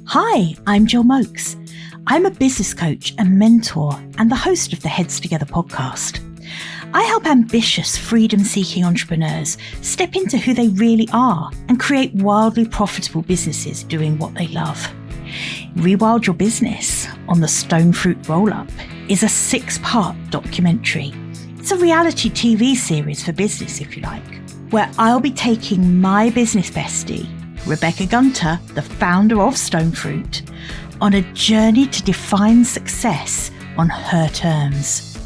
Hi, I'm Gill Moakes. I'm a business coach and mentor and the host of the Heads Together podcast. I help ambitious, freedom-seeking entrepreneurs step into who they really are and create wildly profitable businesses doing what they love. Rewild Your Business on the Stone Fruit Roll-Up is a 6-part documentary. It's a reality TV series for business, if you like, where I'll be taking my business bestie, Rebecca Gunter, the founder of Stone Fruit, on a journey to define success on her terms.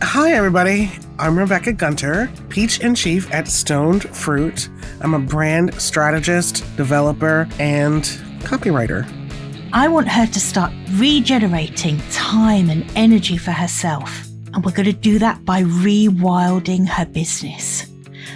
Hi, everybody. I'm Rebecca Gunter, Peach-in-Chief at Stone Fruit. I'm a brand strategist, developer, and copywriter. I want her to start regenerating time and energy for herself. And we're going to do that by rewilding her business,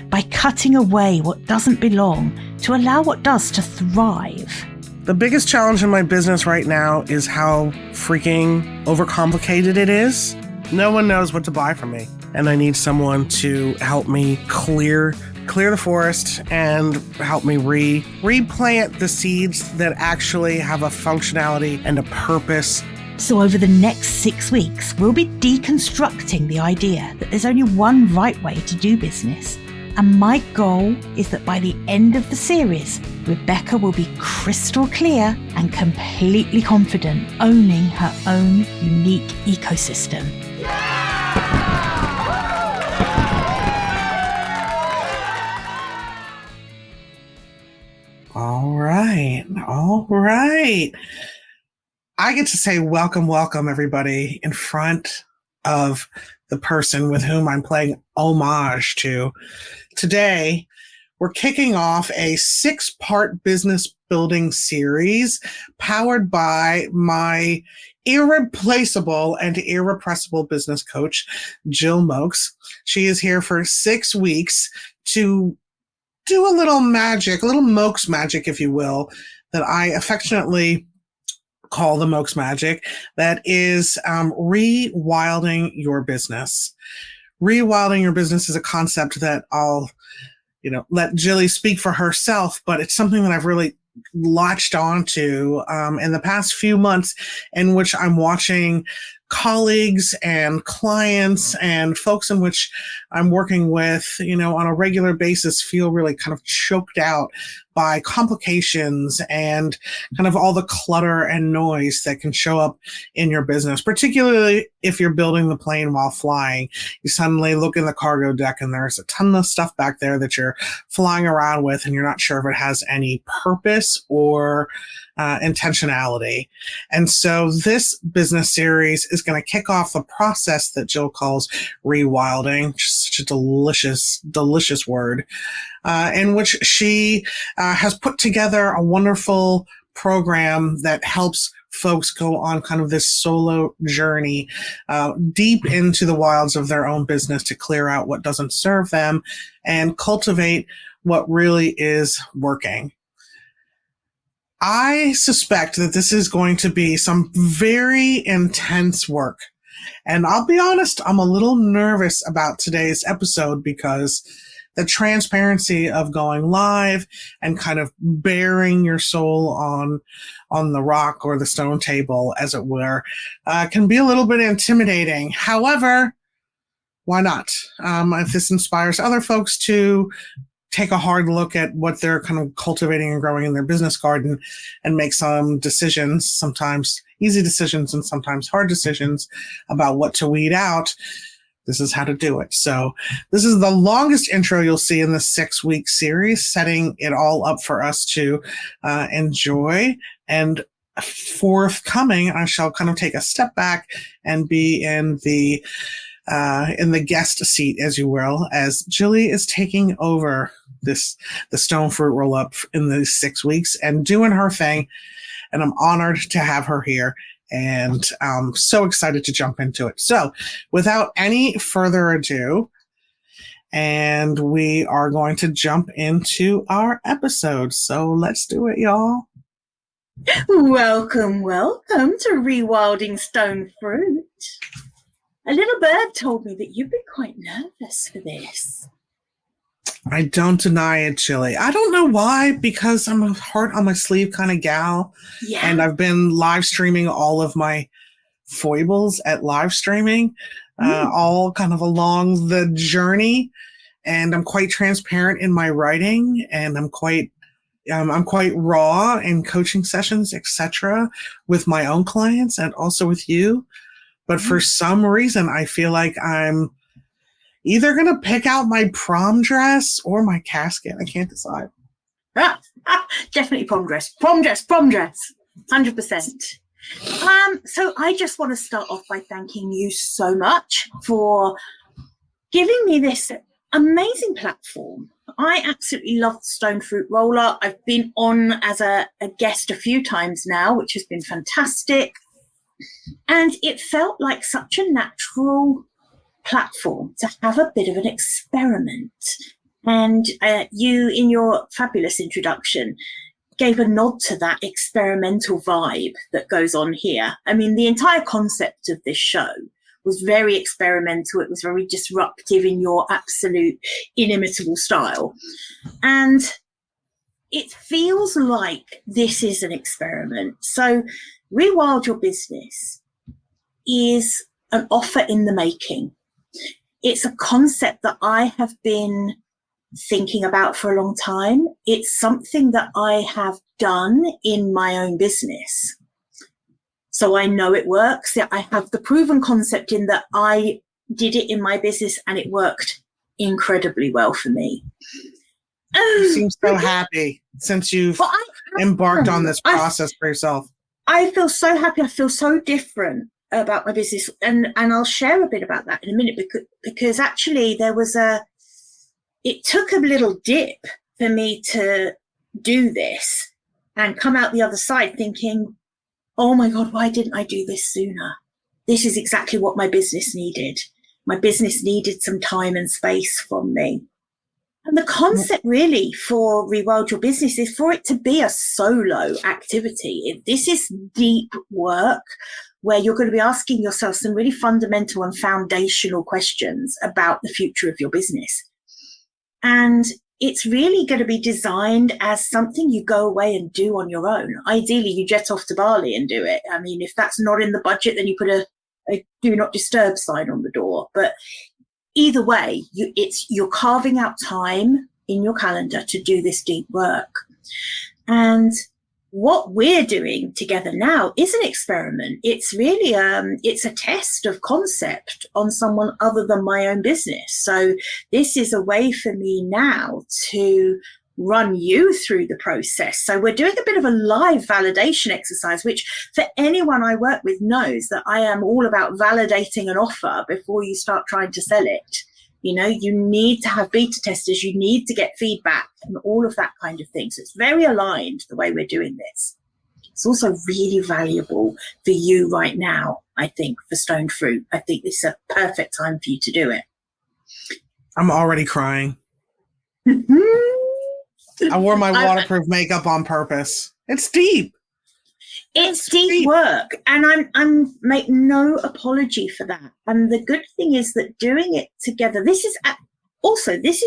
by cutting away what doesn't belong to allow what does to thrive. The biggest challenge in my business right now is how freaking overcomplicated it is. No one knows what to buy from me, and I need someone to help me clear the forest and help me replant the seeds that actually have a functionality and a purpose. So over the next 6 weeks, we'll be deconstructing the idea that there's only one right way to do business. And my goal is that by the end of the series, Rebecca will be crystal clear and completely confident, owning her own unique ecosystem. All right. I get to say welcome, everybody, in front of the person with whom I'm playing homage to. Today, we're kicking off a 6-part business building series powered by my irreplaceable and irrepressible business coach, Gill Moakes. She is here for 6 weeks to do a little magic, a little Moakes magic, if you will, that I affectionately call the Moakes magic. That is rewilding your business. Rewilding your business is a concept that I'll, let Jilly speak for herself, but it's something that I've really latched onto in the past few months, in which I'm watching colleagues and clients and folks in which I'm working with, on a regular basis feel really kind of choked out by complications and kind of all the clutter and noise that can show up in your business, particularly if you're building the plane while flying. You suddenly look in the cargo deck and there's a ton of stuff back there that you're flying around with, and you're not sure if it has any purpose or intentionality. And so this business series is going to kick off a process that Jill calls rewilding, which is such a delicious word, in which she has put together a wonderful program that helps folks go on kind of this solo journey deep into the wilds of their own business to clear out what doesn't serve them and cultivate what really is working. I suspect that this is going to be some very intense work. And I'll be honest, I'm a little nervous about today's episode because the transparency of going live and kind of bearing your soul on the rock or the stone table, as it were, can be a little bit intimidating. However, why not? If this inspires other folks to take a hard look at what they're kind of cultivating and growing in their business garden and make some decisions, sometimes easy decisions and sometimes hard decisions about what to weed out, this is how to do it. So this is the longest intro you'll see in the 6-week series, setting it all up for us to enjoy. And forthcoming, I shall kind of take a step back and be in the guest seat, as you will, as Jilly is taking over the Stone Fruit Roll Up in these 6 weeks and doing her thing. And I'm honored to have her here, and I'm so excited to jump into it. So without any further ado, and we are going to jump into our episode. So let's do it, y'all. Welcome to Rewilding Stone Fruit. A little bird told me that you've been quite nervous for this. I don't deny it, Chili. I don't know why, because I'm a heart on my sleeve kind of gal. Yeah. And I've been live streaming all of my foibles at live streaming, all kind of along the journey. And I'm quite transparent in my writing, and I'm quite raw in coaching sessions, etc., with my own clients and also with you. But for some reason, I feel like I'm either going to pick out my prom dress or my casket. I can't decide. Definitely prom dress. Prom dress. 100%. So I just want to start off by thanking you so much for giving me this amazing platform. I absolutely love the stone fruit roller. I've been on as a guest a few times now, which has been fantastic. And it felt like such a natural platform to have a bit of an experiment. And you, in your fabulous introduction, gave a nod to that experimental vibe that goes on here. I mean, the entire concept of this show was very experimental. It was very disruptive in your absolute inimitable style. And it feels like this is an experiment. So Rewild Your Business is an offer in the making. It's a concept that I have been thinking about for a long time. It's something that I have done in my own business. So I know it works. I have the proven concept in that I did it in my business and it worked incredibly well for me. You seem so happy since you've embarked on this process for yourself. I feel so happy. I feel so different about my business. And I'll share a bit about that in a minute, because actually it took a little dip for me to do this and come out the other side thinking, oh my God, why didn't I do this sooner? This is exactly what my business needed. My business needed some time and space from me. And the concept really for Rewild Your Business is for it to be a solo activity. This is deep work where you're going to be asking yourself some really fundamental and foundational questions about the future of your business. And it's really going to be designed as something you go away and do on your own. Ideally, you jet off to Bali and do it. I mean, if that's not in the budget, then you put a do not disturb sign on the door. But either way, you're carving out time in your calendar to do this deep work. And what we're doing together now is an experiment. It's really it's a test of concept on someone other than my own business. So this is a way for me now to run you through the process. So we're doing a bit of a live validation exercise, which for anyone I work with knows that I am all about validating an offer before you start trying to sell it. You know, you need to have beta testers, you need to get feedback and all of that kind of thing. So it's very aligned the way we're doing this. It's also really valuable for you right now, I think, for Stone Fruit. I think this is a perfect time for you to do it. I'm already crying. I wore my waterproof makeup on purpose. It's deep. It's deep work, and I'm make no apology for that. And the good thing is that doing it together, this is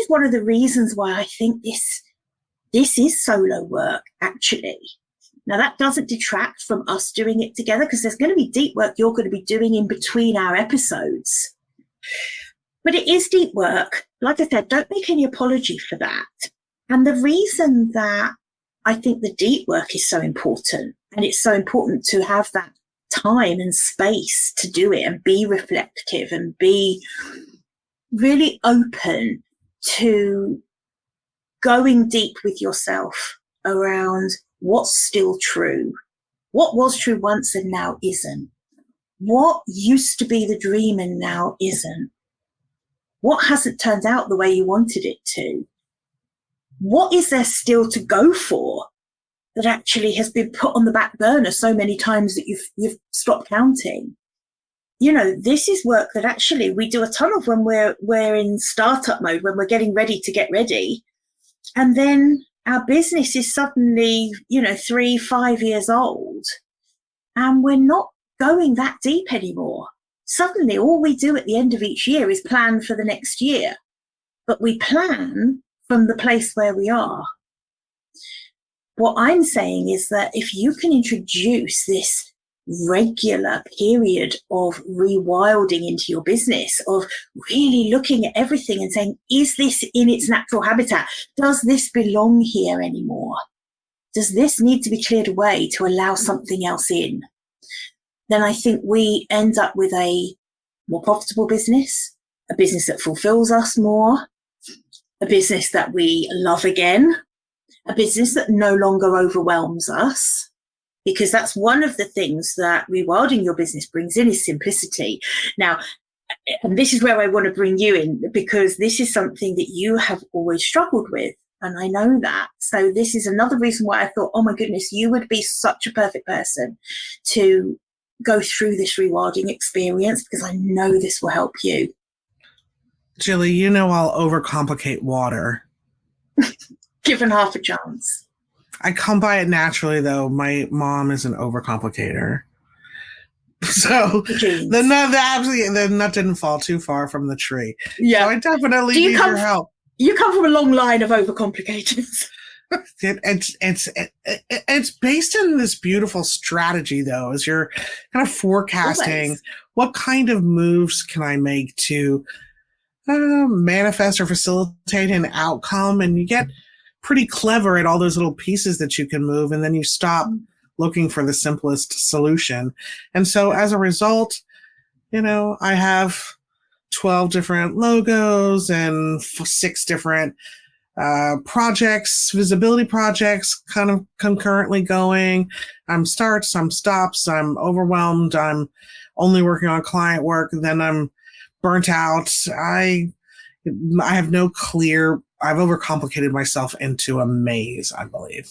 one of the reasons why I think this is solo work, actually. Now, that doesn't detract from us doing it together, because there's going to be deep work you're going to be doing in between our episodes. But it is deep work. Like I said, don't make any apology for that. And the reason that I think the deep work is so important, and it's so important to have that time and space to do it and be reflective and be really open to going deep with yourself around what's still true, what was true once and now isn't, what used to be the dream and now isn't, what hasn't turned out the way you wanted it to, what is there still to go for that actually has been put on the back burner so many times that you've stopped counting. You know, this is work that actually we do a ton of when we're in startup mode, when we're getting ready to get ready. And then our business is suddenly, 3-5 years old, and we're not going that deep anymore. Suddenly all we do at the end of each year is plan for the next year, but we plan from the place where we are. What I'm saying is that if you can introduce this regular period of rewilding into your business, of really looking at everything and saying, is this in its natural habitat? Does this belong here anymore? Does this need to be cleared away to allow something else in? Then I think we end up with a more profitable business, a business that fulfills us more, a business that we love again, a business that no longer overwhelms us. Because that's one of the things that Rewilding Your Business brings in, is simplicity. Now, and this is where I want to bring you in, because this is something that you have always struggled with. And I know that. So this is another reason why I thought, oh my goodness, you would be such a perfect person to go through this rewilding experience, because I know this will help you. Jilly, you know I'll overcomplicate water. Given half a chance. I come by it naturally, though. My mom is an overcomplicator. So the nut didn't fall too far from the tree. Yeah. So I definitely need your help. You come from a long line of overcomplicators. It's based in this beautiful strategy, though, as you're kind of forecasting Always. What kind of moves can I make to manifest or facilitate an outcome, and you get pretty clever at all those little pieces that you can move, and then you stop looking for the simplest solution. And so as a result, I have 12 different logos and 6 different projects, visibility projects kind of concurrently going. I'm starts, I'm stops, I'm overwhelmed, I'm only working on client work, and then I'm burnt out. I have no clear, I've overcomplicated myself into a maze, I believe.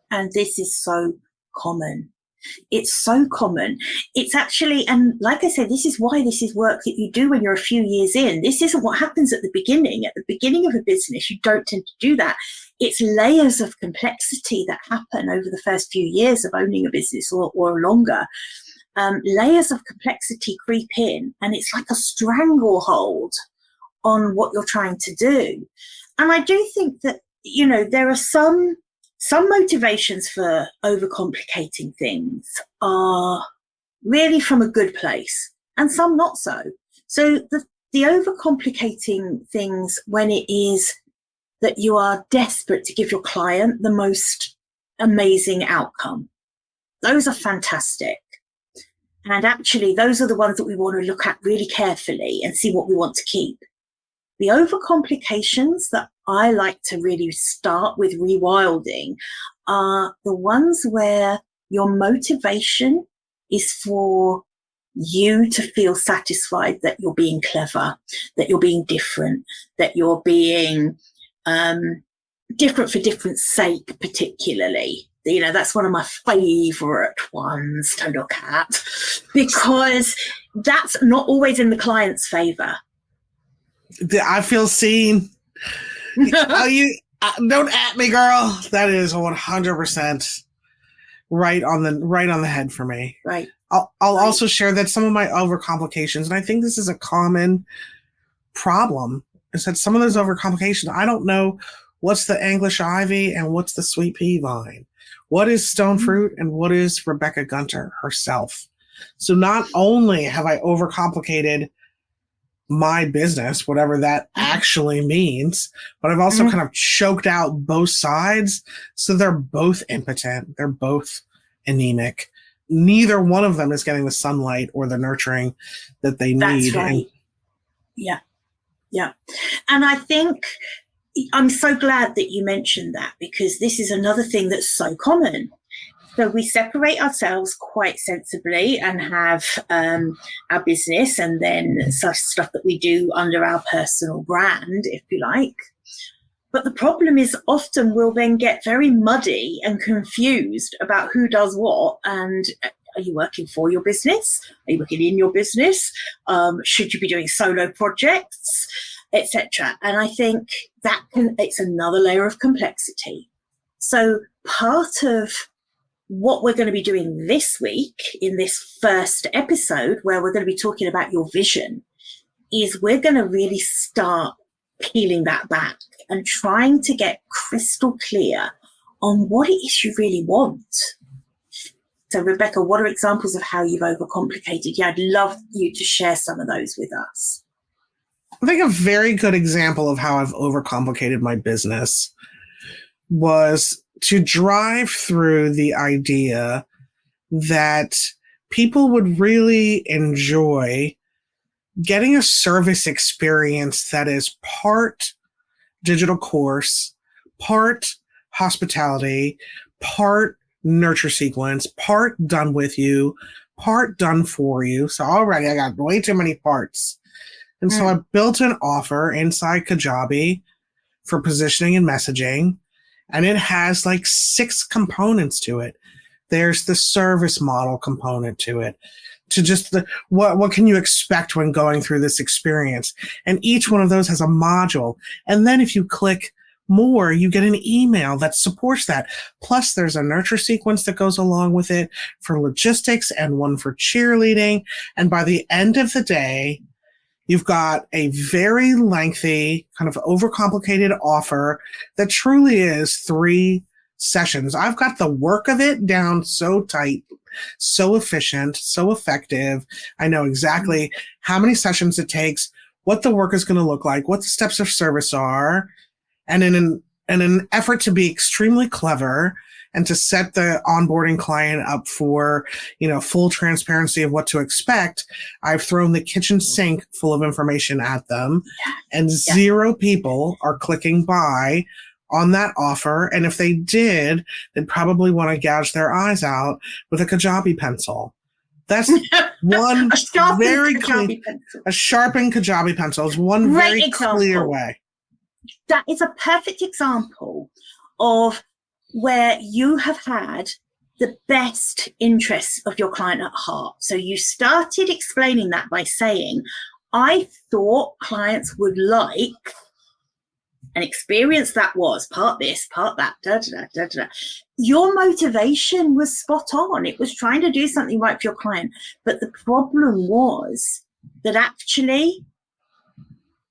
And this is so common. It's so common. It's actually, and like I said, this is why this is work that you do when you're a few years in. This isn't what happens at the beginning. At the beginning of a business, you don't tend to do that. It's layers of complexity that happen over the first few years of owning a business, or longer. Layers of complexity creep in, and it's like a stranglehold on what you're trying to do. And I do think that, there are some motivations for overcomplicating things are really from a good place, and some not so. So the overcomplicating things, when it is that you are desperate to give your client the most amazing outcome, those are fantastic. And actually, those are the ones that we want to look at really carefully and see what we want to keep. The overcomplications that I like to really start with rewilding are the ones where your motivation is for you to feel satisfied that you're being clever, that you're being different, that you're being different for different sake, particularly. That's one of my favorite ones to look at, because that's not always in the client's favor. I feel seen. You don't at me, girl. That is 100% right on the head for me. Right. I'll also share that some of my overcomplications, and I think this is a common problem, is that some of those overcomplications, I don't know what's the English ivy and what's the sweet pea vine. What is stone fruit and what is Rebecca Gunter herself? So not only have I overcomplicated my business, whatever that actually means, but I've also kind of choked out both sides. So they're both impotent. They're both anemic. Neither one of them is getting the sunlight or the nurturing that they need. That's right. Yeah. And I think I'm so glad that you mentioned that, because this is another thing that's so common. So we separate ourselves quite sensibly and have our business, and then such stuff that we do under our personal brand, if you like. But the problem is often we'll then get very muddy and confused about who does what. And are you working for your business? Are you working in your business? Should you be doing solo projects, etc.? And I think it's another layer of complexity. So part of what we're going to be doing this week in this first episode, where we're going to be talking about your vision, is we're going to really start peeling that back and trying to get crystal clear on what it is you really want. So, Rebecca, what are examples of how you've overcomplicated? Yeah, I'd love you to share some of those with us. I think a very good example of how I've overcomplicated my business was to drive through the idea that people would really enjoy getting a service experience that is part digital course, part hospitality, part nurture sequence, part done with you, part done for you. So already I got way too many parts. And so I built an offer inside Kajabi for positioning and messaging, and it has like 6 components to it. There's the service model component to it, to just what can you expect when going through this experience. And each one of those has a module. And then if you click more, you get an email that supports that. Plus there's a nurture sequence that goes along with it for logistics and one for cheerleading. And by the end of the day, you've got a very lengthy, kind of overcomplicated offer that truly is 3 sessions. I've got the work of it down so tight, so efficient, so effective. I know exactly how many sessions it takes, what the work is going to look like, what the steps of service are. And in an effort to be extremely clever and to set the onboarding client up for, full transparency of what to expect, I've thrown the kitchen sink full of information at them, and 0 people are clicking buy on that offer. And if they did, they'd probably want to gouge their eyes out with a Kajabi pencil. That's one very clear, a sharpened Kajabi pencil is one very clear way. That is a perfect example of where you have had the best interests of your client at heart. So you started explaining that by saying, I thought clients would like an experience that was part this, part that, Your motivation was spot on. It was trying to do something right for your client. But the problem was that actually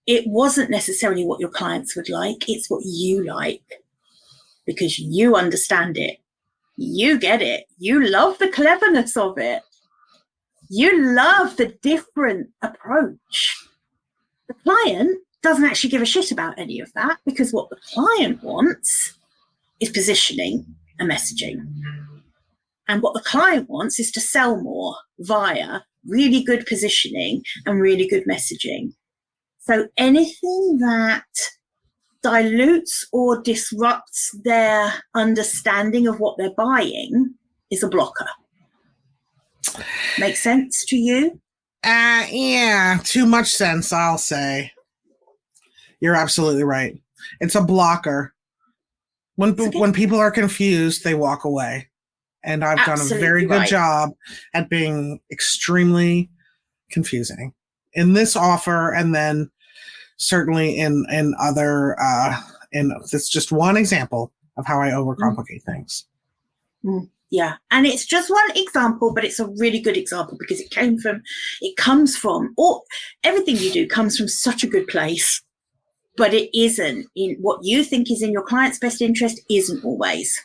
it wasn't necessarily what your clients would like. It's what you like, because you understand it. You get it. You love the cleverness of it. You love the different approach. The client doesn't actually give a shit about any of that, because what the client wants is positioning and messaging. And what the client wants is to sell more via really good positioning and really good messaging. So anything that dilutes or disrupts their understanding of what they're buying is a blocker. Make sense to you? Yeah, too much sense, I'll say. You're absolutely right. It's a blocker. When people are confused, they walk away. And I've done a very good job at being extremely confusing in this offer, and then certainly in other, and it's just one example of how I overcomplicate things. Yeah. And it's just one example, but it's a really good example because everything you do comes from such a good place, but it isn't in what you think is in your client's best interest isn't always.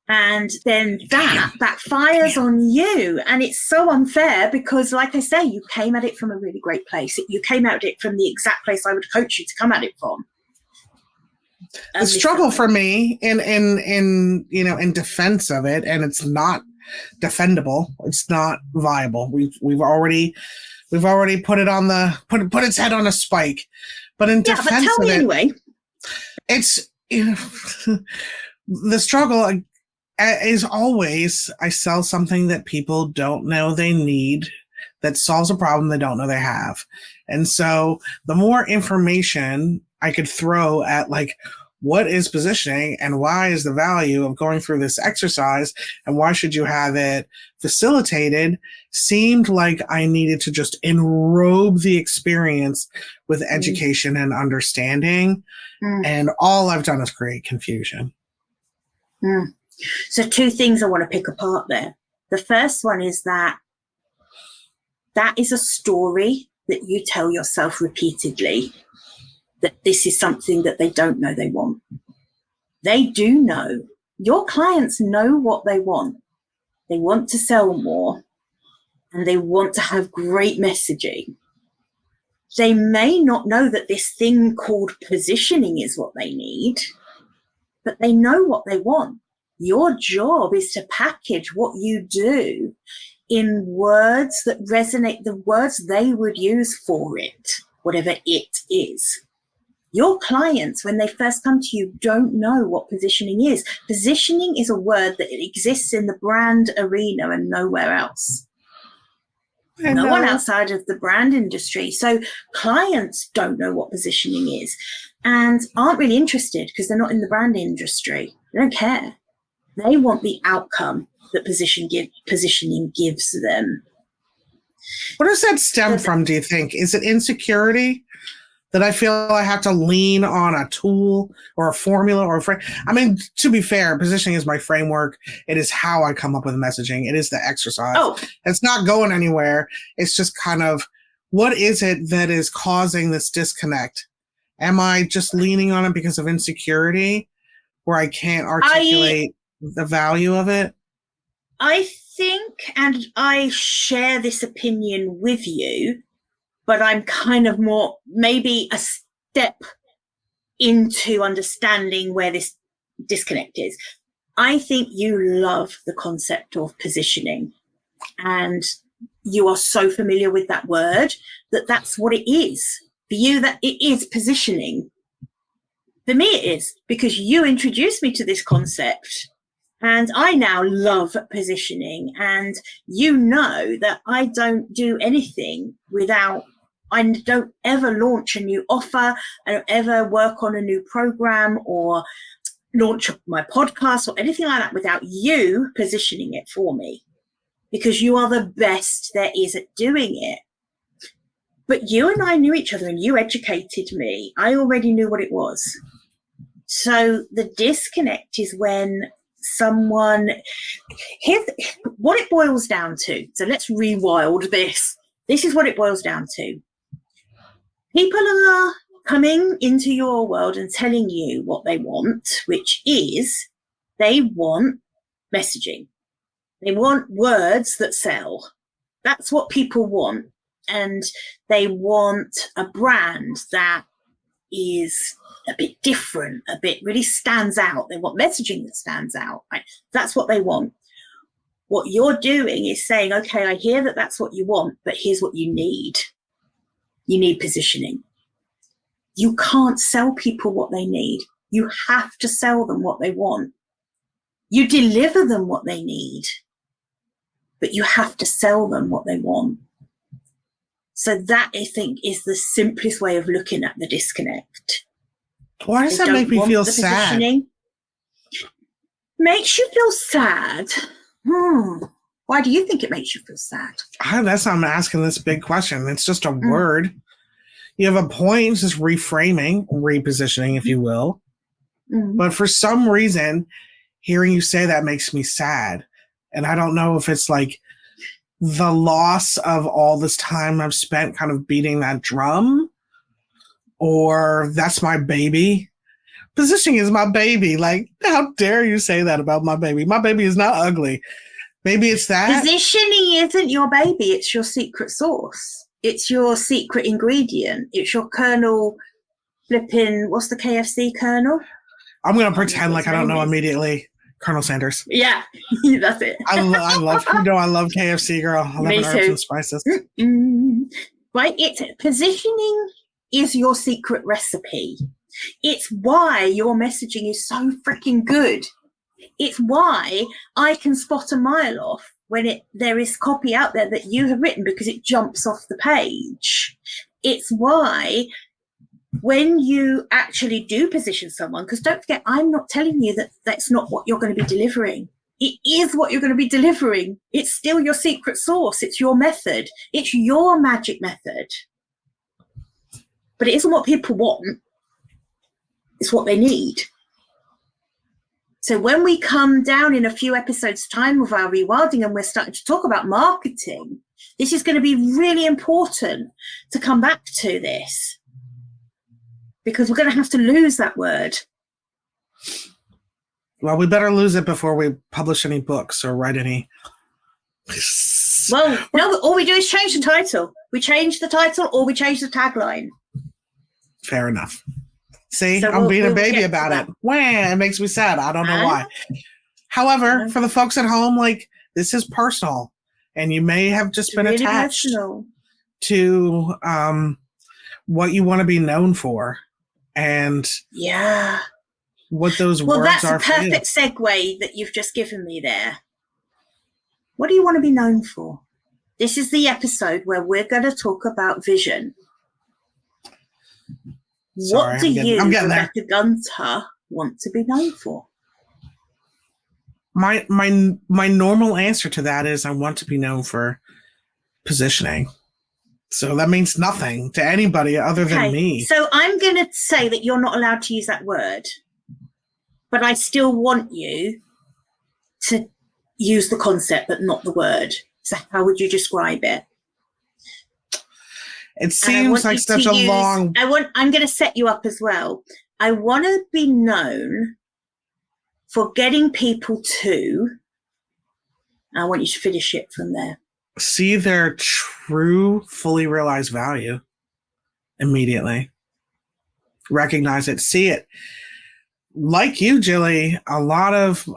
And then that backfires on you. And it's so unfair because, like I say, you came at it from a really great place. You came at it from the exact place I would coach you to come at it from. The struggle for me in defense of it, and it's not defendable. It's not viable. We've already put it on put its head on a spike. But in defense but tell me anyway. It's the struggle is always I sell something that people don't know they need, that solves a problem they don't know they have. And so the more information I could throw at like, what is positioning and why is the value of going through this exercise and why should you have it facilitated, seemed like I needed to just enrobe the experience with education and understanding. And all I've done is create confusion. So 2 things I want to pick apart there. The first one is that is a story that you tell yourself repeatedly. that this is something that they don't know they want. They do know. Your clients know what they want. They want to sell more and they want to have great messaging. They may not know that this thing called positioning is what they need, but they know what they want. Your job is to package what you do in words that resonate, the words they would use for it, whatever it is. Your clients, when they first come to you, don't know what positioning is. Positioning is a word that exists in the brand arena and nowhere else. No one outside of the brand industry. So clients don't know what positioning is and aren't really interested because they're not in the brand industry. They don't care. They want the outcome that positioning gives them. What does that stem from, do you think? Is it insecurity? That I feel I have to lean on a tool or a formula or a frame. I mean, to be fair, positioning is my framework. It is how I come up with messaging. It is the exercise. Oh. It's not going anywhere. It's just kind of, what is it that is causing this disconnect? Am I just leaning on it because of insecurity where I can't articulate the value of it? I think, and I share this opinion with you, but I'm kind of more maybe a step into understanding where this disconnect is. I think you love the concept of positioning and you are so familiar with that word that that's what it is. For you, that it is positioning. For me, it is because you introduced me to this concept and I now love positioning. And you know that I don't do anything without, I don't ever launch a new offer. I don't ever work on a new program or launch my podcast or anything like that without you positioning it for me, because you are the best there is at doing it. But you and I knew each other and you educated me. I already knew what it was. So the disconnect is when someone, here's what it boils down to. So let's rewild this. This is what it boils down to. People are coming into your world and telling you what they want, which is they want messaging. They want words that sell. That's what people want. And they want a brand that is a bit different, a bit really stands out. They want messaging that stands out. Right? That's what they want. What you're doing is saying, okay, I hear that that's what you want, but here's what you need. You need positioning. You can't sell people what they need. You have to sell them what they want. You deliver them what they need, but you have to sell them what they want. So that, I think, is the simplest way of looking at the disconnect. Why does that make me feel sad? Makes you feel sad? Why do you think it makes you feel sad? That's why I'm asking this big question. It's just a word. You have a point, just reframing, repositioning, if you will. But for some reason, hearing you say that makes me sad. And I don't know if it's like the loss of all this time I've spent kind of beating that drum, or that's my baby. Positioning is my baby. Like, how dare you say that about my baby? My baby is not ugly. Maybe it's that. Positioning isn't your baby. It's your secret sauce. It's your secret ingredient. It's your Colonel flipping, what's the KFC Colonel? I'm going to pretend like I don't know immediately. Colonel Sanders. Yeah, that's it. I love KFC, girl. I love it, herbs and spices. Right? Positioning is your secret recipe. It's why your messaging is so freaking good. It's why I can spot a mile off when there is copy out there that you have written because it jumps off the page. It's why when you actually do position someone, because don't forget, I'm not telling you that that's not what you're going to be delivering. It is what you're going to be delivering. It's still your secret sauce. It's your method. It's your magic method. But it isn't what people want. It's what they need. So when we come down in a few episodes' time with our rewilding and we're starting to talk about marketing, this is going to be really important to come back to this. because we're going to have to lose that word. Well, we better lose it before we publish any books or write any. Well, no, all we do is change the title. We change the title or we change the tagline. Fair enough. See, So I'm being we'll a baby get about to it. Wah, it makes me sad. I don't know why. However, for the folks at home, like, this is personal, and you may have just been really attached personal to what you want to be known for, and what those words that's are. A perfect segue that you've just given me there. What do you want to be known for? This is the episode where we're going to talk about vision. Sorry, what do you, Rebecca Gunter, want to be known for? My normal answer to that is I want to be known for positioning. So that means nothing to anybody other than me. So I'm going to say that you're not allowed to use that word, but I still want you to use the concept but not the word. So how would you describe it? It seems like such a long... I'm going to set you up as well. I want to be known for getting people to... I want you to finish it from there. See their true, fully realized value immediately. Recognize it. See it. Like you, Jilly, a lot of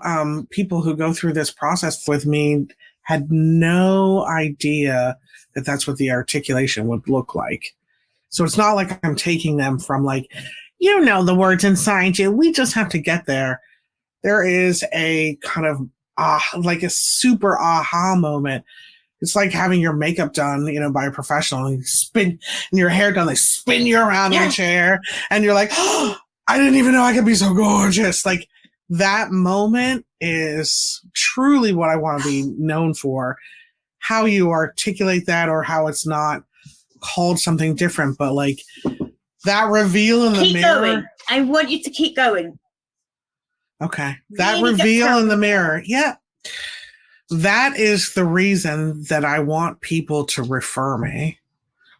people who go through this process with me had no idea that that's what the articulation would look like. So it's not like I'm taking them from like, you know, the words inside you. We just have to get there. There is a kind of like a super aha moment. It's like having your makeup done, you know, by a professional, and you spin, and your hair done. They spin you around in a chair, and you're like, oh, I didn't even know I could be so gorgeous. Like, that moment is truly what I want to be known for. How you articulate that, or how it's not called something different, but like that reveal in the mirror. Going. I want you to keep going. Okay. That reveal in the mirror. Yeah. That is the reason that I want people to refer me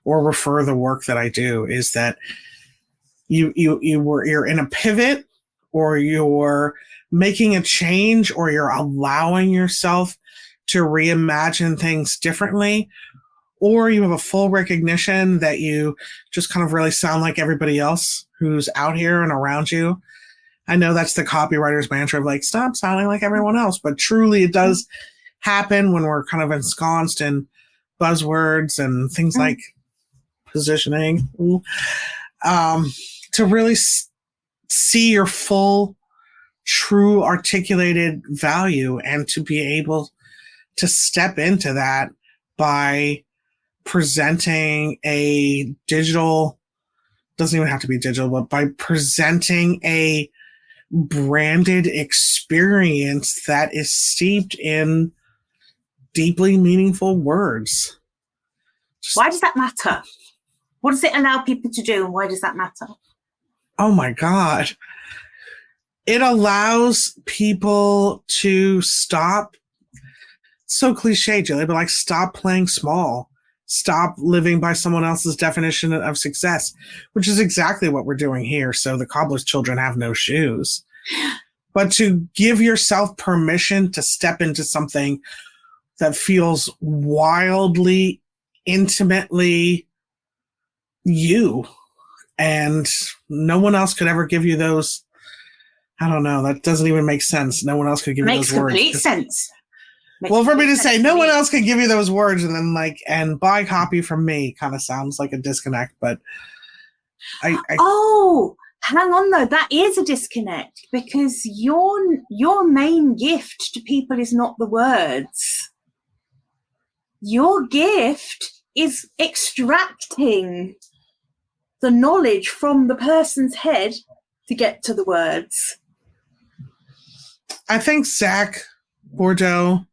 or refer the work that I do, is that you're in a pivot, or you're making a change, or you're allowing yourself to reimagine things differently, or you have a full recognition that you just kind of really sound like everybody else who's out here and around you. I know that's the copywriter's mantra of like, stop sounding like everyone else, but truly it does happen when we're kind of ensconced in buzzwords and things like positioning, to really see your full, true articulated value, and to be able to step into that by presenting a digital, doesn't even have to be digital, but by presenting a branded experience that is steeped in deeply meaningful words. Why does that matter? What does it allow people to do, and why does that matter? Oh my God. It allows people to stop, so cliche, Julie, but like, stop playing small. Stop living by someone else's definition of success, which is exactly what we're doing here. So the cobbler's children have no shoes. But to give yourself permission to step into something that feels wildly, intimately you, and no one else could ever give you those. I don't know. That doesn't even make sense. No one else could give you those words. Makes complete sense. Well, for me to say no one else can give you those words, and then like, and buy copy from me, kind of sounds like a disconnect. But oh, hang on though, that is a disconnect, because your main gift to people is not the words. Your gift is extracting the knowledge from the person's head to get to the words. I think Zach Bordeaux,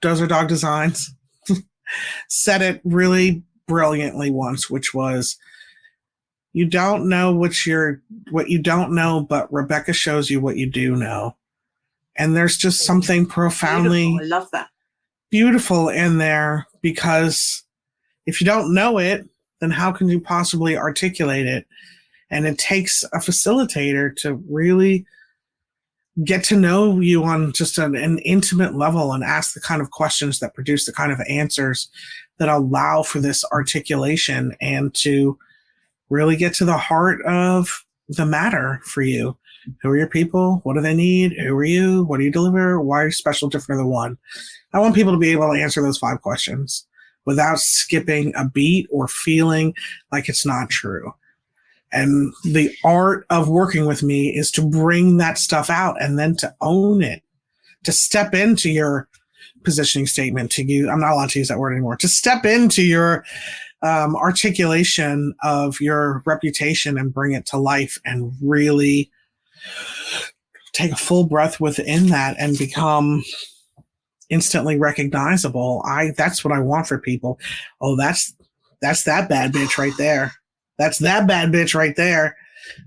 Dozer Dog Designs, said it really brilliantly once, which was, you don't know what you don't know, but Rebecca shows you what you do know. And there's just something profoundly beautiful. I love that. Beautiful in there, because if you don't know it, then how can you possibly articulate it? And it takes a facilitator to really get to know you on just an intimate level and ask the kind of questions that produce the kind of answers that allow for this articulation and to really get to the heart of the matter for you. Who are your people? What do they need? Who are you? What do you deliver? Why are you special, different than the one? I want people to be able to answer those 5 questions without skipping a beat or feeling like it's not true. And the art of working with me is to bring that stuff out and then to own it, to step into your positioning statement, to use, I'm not allowed to use that word anymore, to step into your articulation of your reputation and bring it to life and really take a full breath within that and become instantly recognizable. That's what I want for people. Oh, that's that bad bitch right there. That's that bad bitch right there.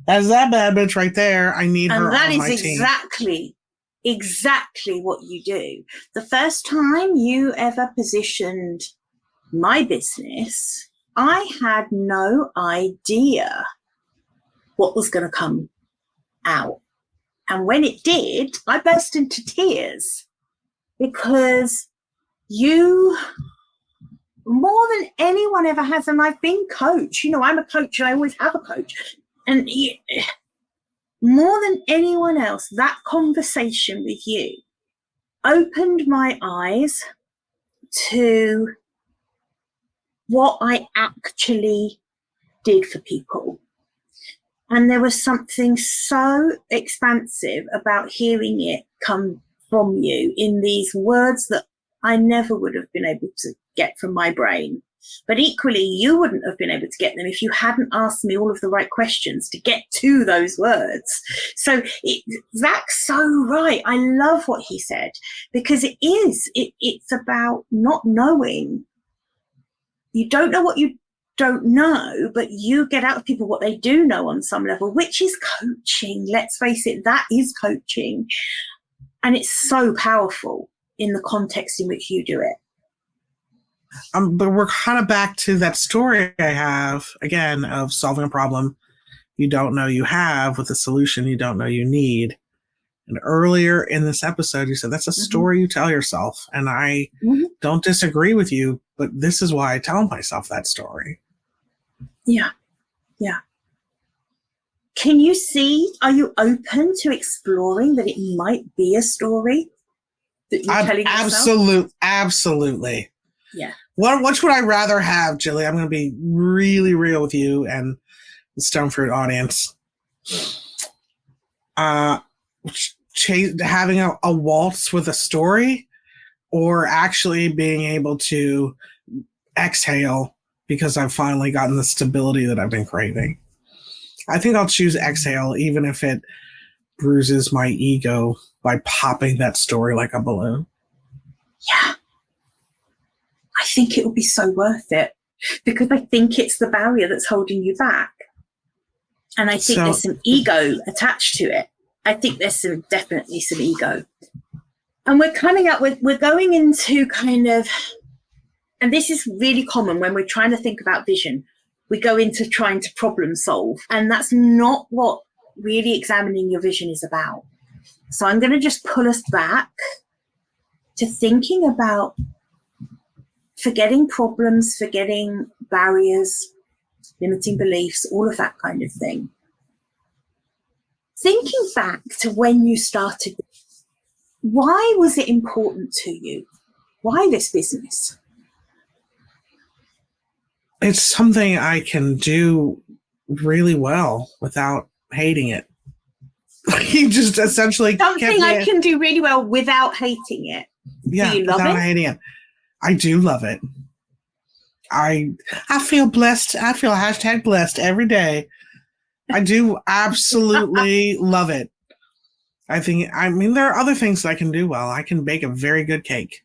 That's that bad bitch right there. I need her on my team. And that is exactly what you do. The first time you ever positioned my business, I had no idea what was going to come out. And when it did, I burst into tears because you, more than anyone ever has, and I've been coach, I'm a coach and I always have a coach. And more than anyone else, that conversation with you opened my eyes to what I actually did for people. And there was something so expansive about hearing it come from you in these words that I never would have been able to get from my brain. But equally, you wouldn't have been able to get them if you hadn't asked me all of the right questions to get to those words. So Zach's so right. I love what he said, because it's about not knowing. You don't know what you don't know, but you get out of people what they do know on some level, which is coaching. Let's face it, that is coaching. And it's so powerful in the context in which you do it. But we're kind of back to that story I have, again, of solving a problem you don't know you have with a solution you don't know you need. And earlier in this episode, you said that's a story you tell yourself. And I don't disagree with you, but this is why I tell myself that story. Yeah. Yeah. Can you see, are you open to exploring that it might be a story that you're telling yourself? Absolutely. Yeah. What would I rather have, Jilly? I'm going to be really real with you and the Stone Fruit audience. Having a waltz with a story, or actually being able to exhale because I've finally gotten the stability that I've been craving. I think I'll choose exhale, even if it bruises my ego by popping that story like a balloon. Yeah. I think it will be so worth it, because I think it's the barrier that's holding you back. And I think there's some ego attached to it. I think there's definitely some ego. And we're going into kind of, and this is really common when we're trying to think about vision, we go into trying to problem solve. And that's not what really examining your vision is about. So I'm going to just pull us back to thinking about forgetting problems, forgetting barriers, limiting beliefs, all of that kind of thing. Thinking back to when you started, why was it important to you? Why this business? It's something I can do really well without hating it. You just essentially something I can do really well without hating it. Yeah, do you love without it? hating it. I do love it. I feel blessed. I feel #blessed every day. I do absolutely love it. I mean, there are other things that I can do well. I can bake a very good cake.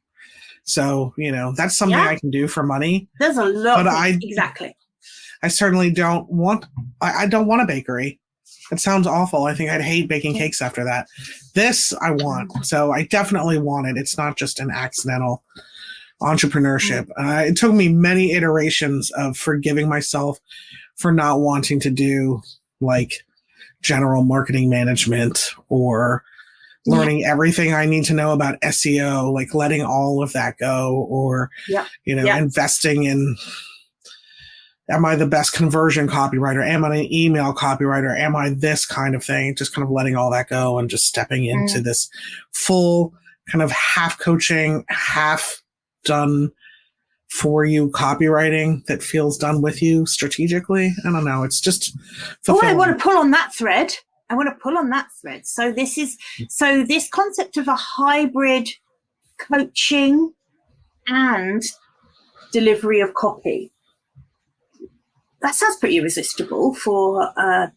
So, that's something I can do for money. There's a lot. But exactly. I certainly don't want a bakery. It sounds awful. I think I'd hate baking cakes after that. This I want. So I definitely want it. It's not just an accidental entrepreneurship. It took me many iterations of forgiving myself for not wanting to do like general marketing management or learning everything I need to know about SEO, like letting all of that go, or, investing in, am I the best conversion copywriter? Am I an email copywriter? Am I this kind of thing? Just kind of letting all that go and just stepping into this full kind of half coaching, half done for you copywriting that feels done with you strategically. I don't know. It's just fulfilling. I want to pull on that thread. So this concept of a hybrid coaching and delivery of copy, that sounds pretty irresistible for a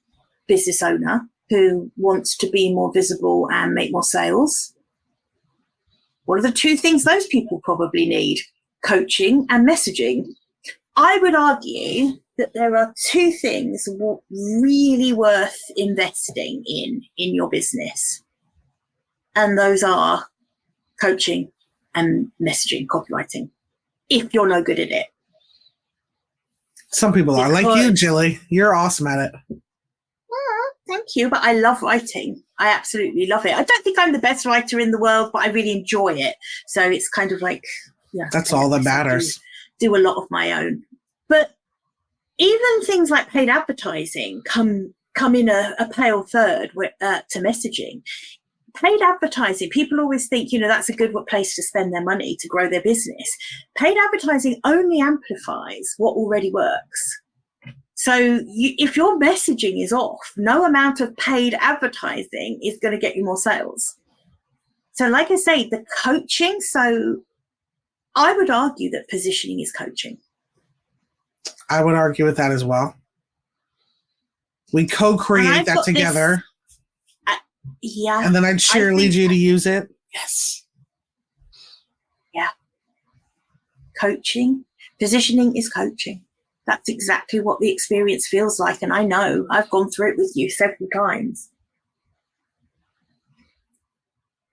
business owner who wants to be more visible and make more sales. What are the two things those people probably need? Coaching and messaging. I would argue that there are two things really worth investing in your business. And those are coaching and messaging, copywriting, if you're no good at it. Some people are, like you, Jilly. You're awesome at it. Thank you, but I love writing. I absolutely love it. I don't think I'm the best writer in the world, but I really enjoy it. So it's kind of like, that's all that matters. Do a lot of my own. But even things like paid advertising come in a pale third to messaging. Paid advertising, people always think, that's a good place to spend their money to grow their business. Paid advertising only amplifies what already works. So if your messaging is off, no amount of paid advertising is going to get you more sales. So like I say, the coaching, so I would argue that positioning is coaching. I would argue with that as well. We co-create that together. And then I'd cheerlead you to use it. Yes. Yeah. Coaching. Positioning is coaching. That's exactly what the experience feels like. And I know I've gone through it with you several times.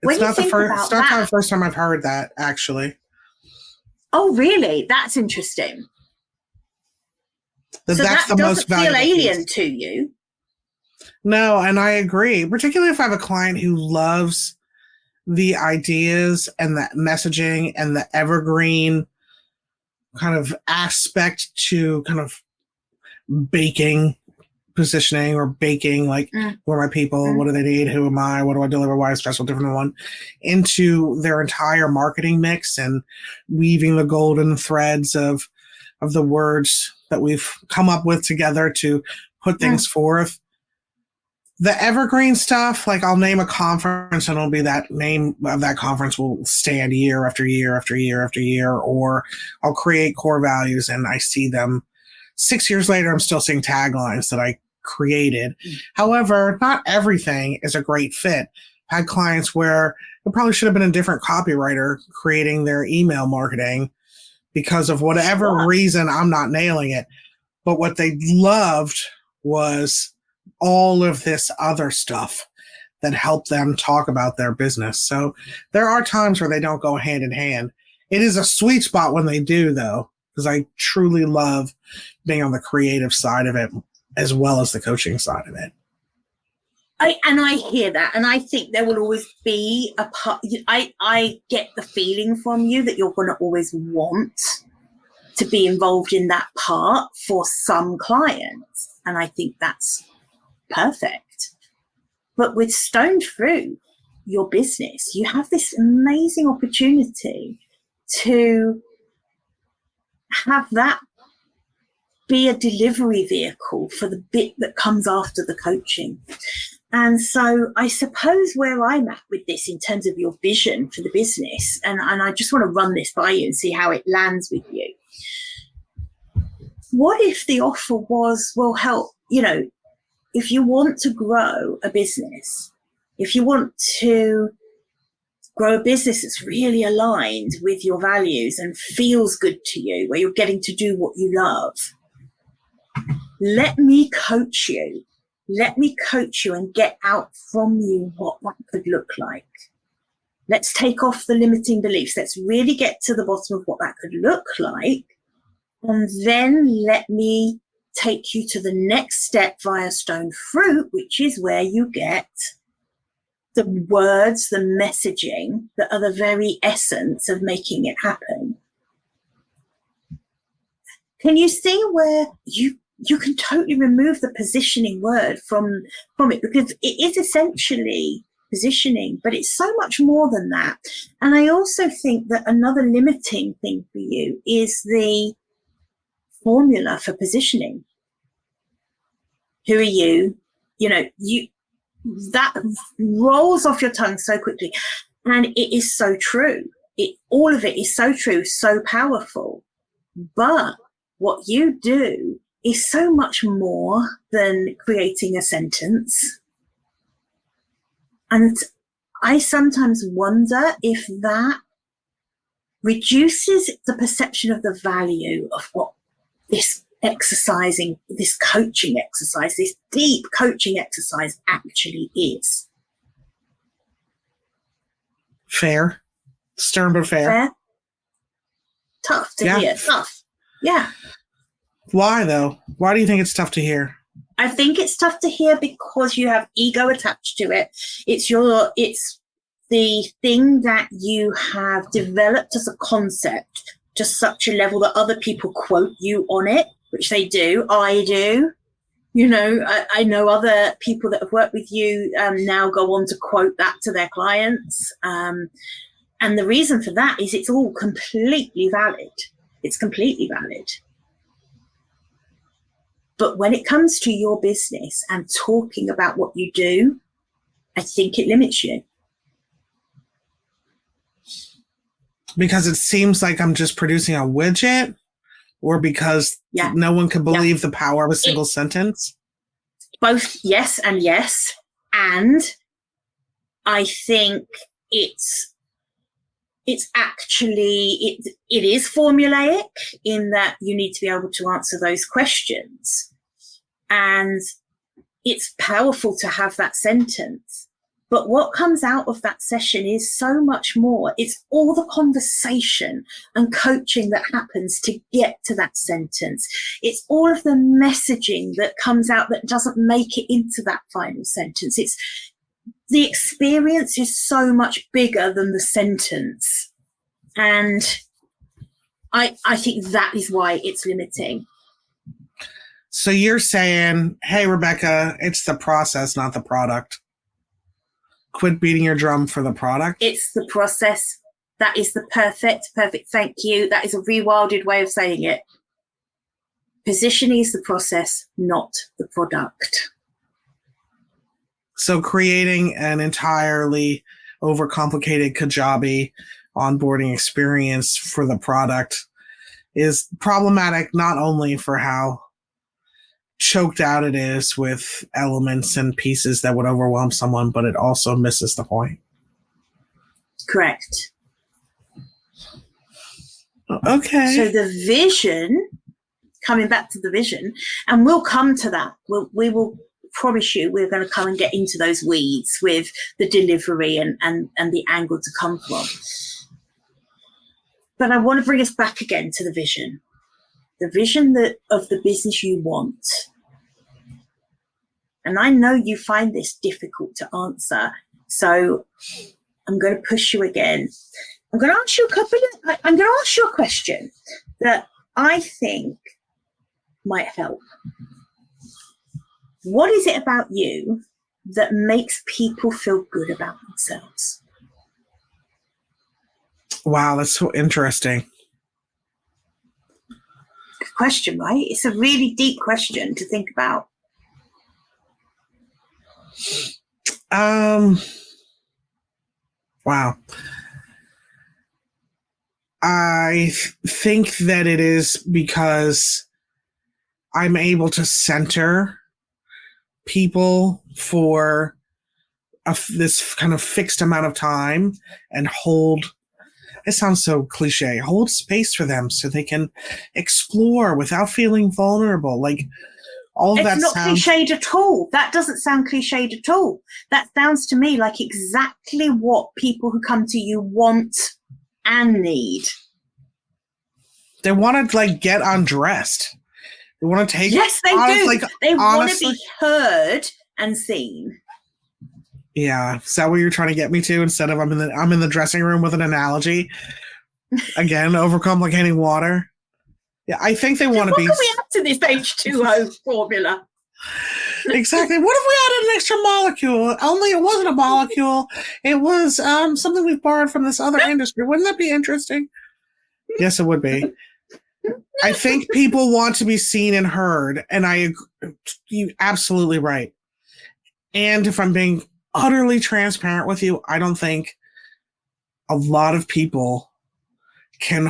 It's not the first time I've heard that, actually. Oh, really? That's interesting. That's the most valuable. Feel alien to you. No, and I agree, particularly if I have a client who loves the ideas and the messaging and the evergreen kind of aspect to kind of baking, positioning or baking, like who are my people, what do they need, who am I, what do I deliver, why is special different than one, into their entire marketing mix and weaving the golden threads of the words that we've come up with together to put things forth. The evergreen stuff, like I'll name a conference and it'll be that name of that conference will stand year after year after year after year, or I'll create core values and I see them 6 years later, I'm still seeing taglines that I created. However, not everything is a great fit. I had clients where it probably should have been a different copywriter creating their email marketing because of whatever reason I'm not nailing it. But what they loved was all of this other stuff that helped them talk about their business. So there are times where they don't go hand in hand. It is a sweet spot when they do, though, because I truly love being on the creative side of it as well as the coaching side of it. I hear that, and I think there will always be a part. I get the feeling from you that you're going to always want to be involved in that part for some clients, and I think that's perfect. But with Stoned Through Your Business, you have this amazing opportunity to have that be a delivery vehicle for the bit that comes after the coaching. And so I suppose where I'm at with this in terms of your vision for the business, and I just want to run this by you and see how it lands with you. What if the offer was, well, help, if you want to grow a business, if you want to grow a business that's really aligned with your values and feels good to you, where you're getting to do what you love, let me coach you. Let me coach you and get out from you what that could look like. Let's take off the limiting beliefs. Let's really get to the bottom of what that could look like. And then let me take you to the next step via stone fruit, which is where you get the words, the messaging that are the very essence of making it happen. Can you see where you can totally remove the positioning word from it, because it is essentially positioning, but it's so much more than that. And I also think that another limiting thing for you is the formula for positioning. Who are you? That rolls off your tongue so quickly, and it is so true. All of it is so true, so powerful. But what you do is so much more than creating a sentence. And I sometimes wonder if that reduces the perception of the value of what this exercising, this coaching exercise, this deep coaching exercise actually is. Fair. Stern but fair. Tough to hear. Tough. Yeah. Why though? Why do you think it's tough to hear? I think it's tough to hear because you have ego attached to it. It's the thing that you have developed as a concept to such a level that other people quote you on it, which they do. I do. I know other people that have worked with you now go on to quote that to their clients. And the reason for that is it's all completely valid. It's completely valid. But when it comes to your business and talking about what you do, I think it limits you. Because it seems like I'm just producing a widget, or because no one could believe the power of a single sentence? Both yes and yes. And I think it's actually, it is formulaic in that you need to be able to answer those questions. And it's powerful to have that sentence. But what comes out of that session is so much more. It's all the conversation and coaching that happens to get to that sentence. It's all of the messaging that comes out that doesn't make it into that final sentence. The experience is so much bigger than the sentence. And I think that is why it's limiting. So you're saying, hey, Rebecca, it's the process, not the product. Quit beating your drum for the product. It's the process. That is the perfect. Thank you. That is a rewilded way of saying it. Positioning is the process, not the product. So creating an entirely overcomplicated Kajabi onboarding experience for the product is problematic, not only for how choked out it is with elements and pieces that would overwhelm someone, but it also misses the point. Correct. Okay. So the vision, coming back to the vision, and we'll come to that. We will promise you we're going to come and get into those weeds with the delivery and the angle to come from. But I want to bring us back again to the vision of the business you want. And I know you find this difficult to answer, so I'm going to push you again. I'm going to ask you a question that I think might help. What is it about you that makes people feel good about themselves? Wow, that's so interesting. Good question, right? It's a really deep question to think about. Wow. I think that it is because I'm able to center people for this kind of fixed amount of time and hold, it sounds so cliche, hold space for them so they can explore without feeling vulnerable. Like, all of that sounds... It's not cliched at all. That doesn't sound cliched at all. That sounds to me like exactly what people who come to you want and need. They want to, like, get undressed. They want to take. Yes, they do. Like, they want to be heard and seen. Yeah, is that what you're trying to get me to? Instead of I'm in the dressing room with an analogy. Again, overcomplicating water. Yeah, I think they want to be. What can we add to this H2O formula? Exactly. What if we added an extra molecule? Only it wasn't a molecule. It was something we've borrowed from this other industry. Wouldn't that be interesting? Yes, it would be. I think people want to be seen and heard, and you're absolutely right. And if I'm being utterly transparent with you, I don't think a lot of people can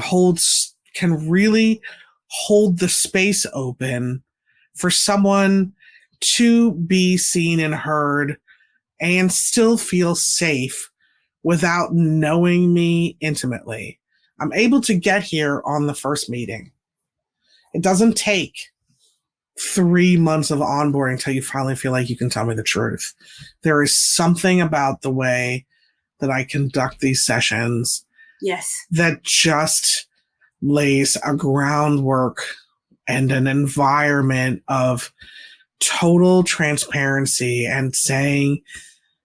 really hold the space open for someone to be seen and heard and still feel safe without knowing me intimately. I'm able to get here on the first meeting. It doesn't take 3 months of onboarding until you finally feel like you can tell me the truth. There is something about the way that I conduct these sessions that just lays a groundwork and an environment of total transparency and saying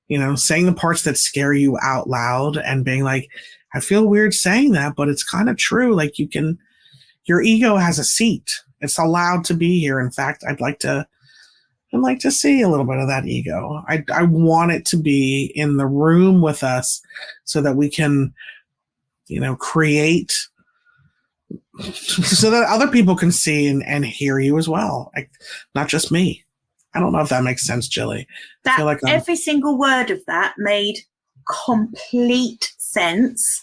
the parts that scare you out loud and being like, I feel weird saying that, but it's kind of true. Like, your ego has a seat. It's allowed to be here. In fact, I'd like to see a little bit of that ego. I want it to be in the room with us so that we can, create so that other people can see and hear you as well. Not just me. I don't know if that makes sense, Jilly. I feel like every single word of that made complete sense.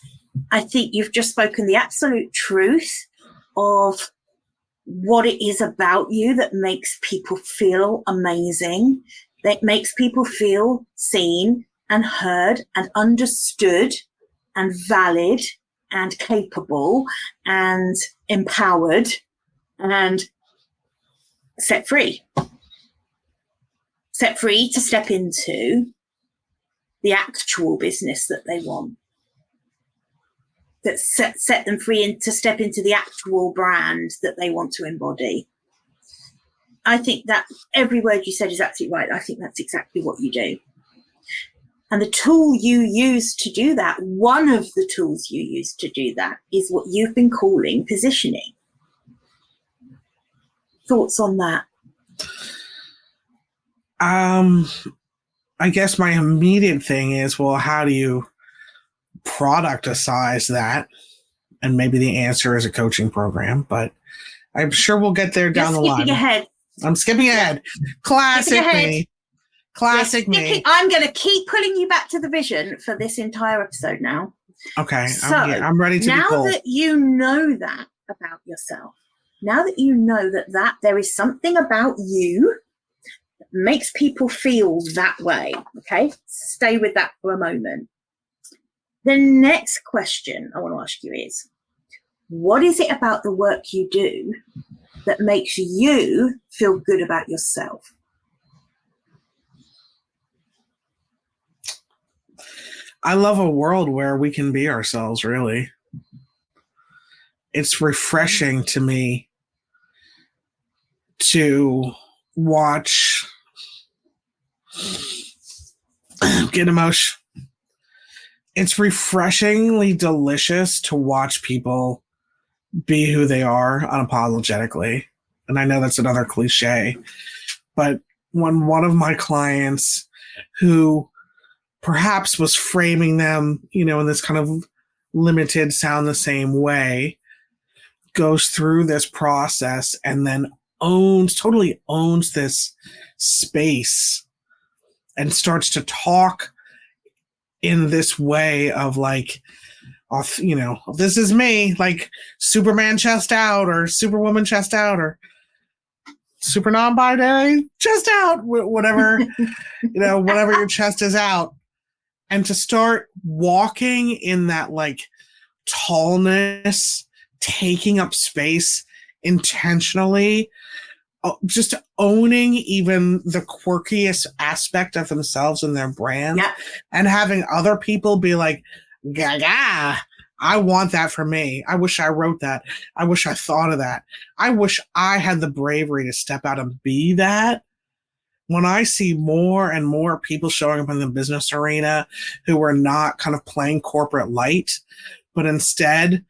I think you've just spoken the absolute truth of what it is about you that makes people feel amazing, that makes people feel seen and heard and understood and valid and capable and empowered and set free. Set free to step into the actual business that they want. That set them free to step into the actual brand that they want to embody. I think that every word you said is absolutely right. I think that's exactly what you do. And the tool you use to do that, one of the tools you use to do that, is what you've been calling positioning. Thoughts on that? I guess my immediate thing is, well, how do you productize that? And maybe the answer is a coaching program, but I'm sure we'll get there down the line. I'm skipping ahead. Classic me. Classic me. I'm going to keep pulling you back to the vision for this entire episode now. Okay. So I'm ready to be pulled. Now that you know that about yourself, now that you know that there is something about you that makes people feel that way, okay? Stay with that for a moment. The next question I want to ask you is, what is it about the work you do that makes you feel good about yourself? I love a world where we can be ourselves, really. It's refreshing to me to watch, get emotion. It's refreshingly delicious to watch people be who they are unapologetically. And I know that's another cliche, but when one of my clients who perhaps was framing them, in this kind of limited sound the same way, goes through this process and then totally owns this space and starts to talk in this way of like, this is me, like Superman chest out or Superwoman chest out or super non-binary chest out, whatever, whatever your chest is out. And to start walking in that like tallness, taking up space intentionally, just owning even the quirkiest aspect of themselves and their brand, and having other people be like, gaga, I want that for me. I wish I wrote that. I wish I thought of that. I wish I had the bravery to step out and be that. When I see more and more people showing up in the business arena who are not kind of playing corporate light, but instead,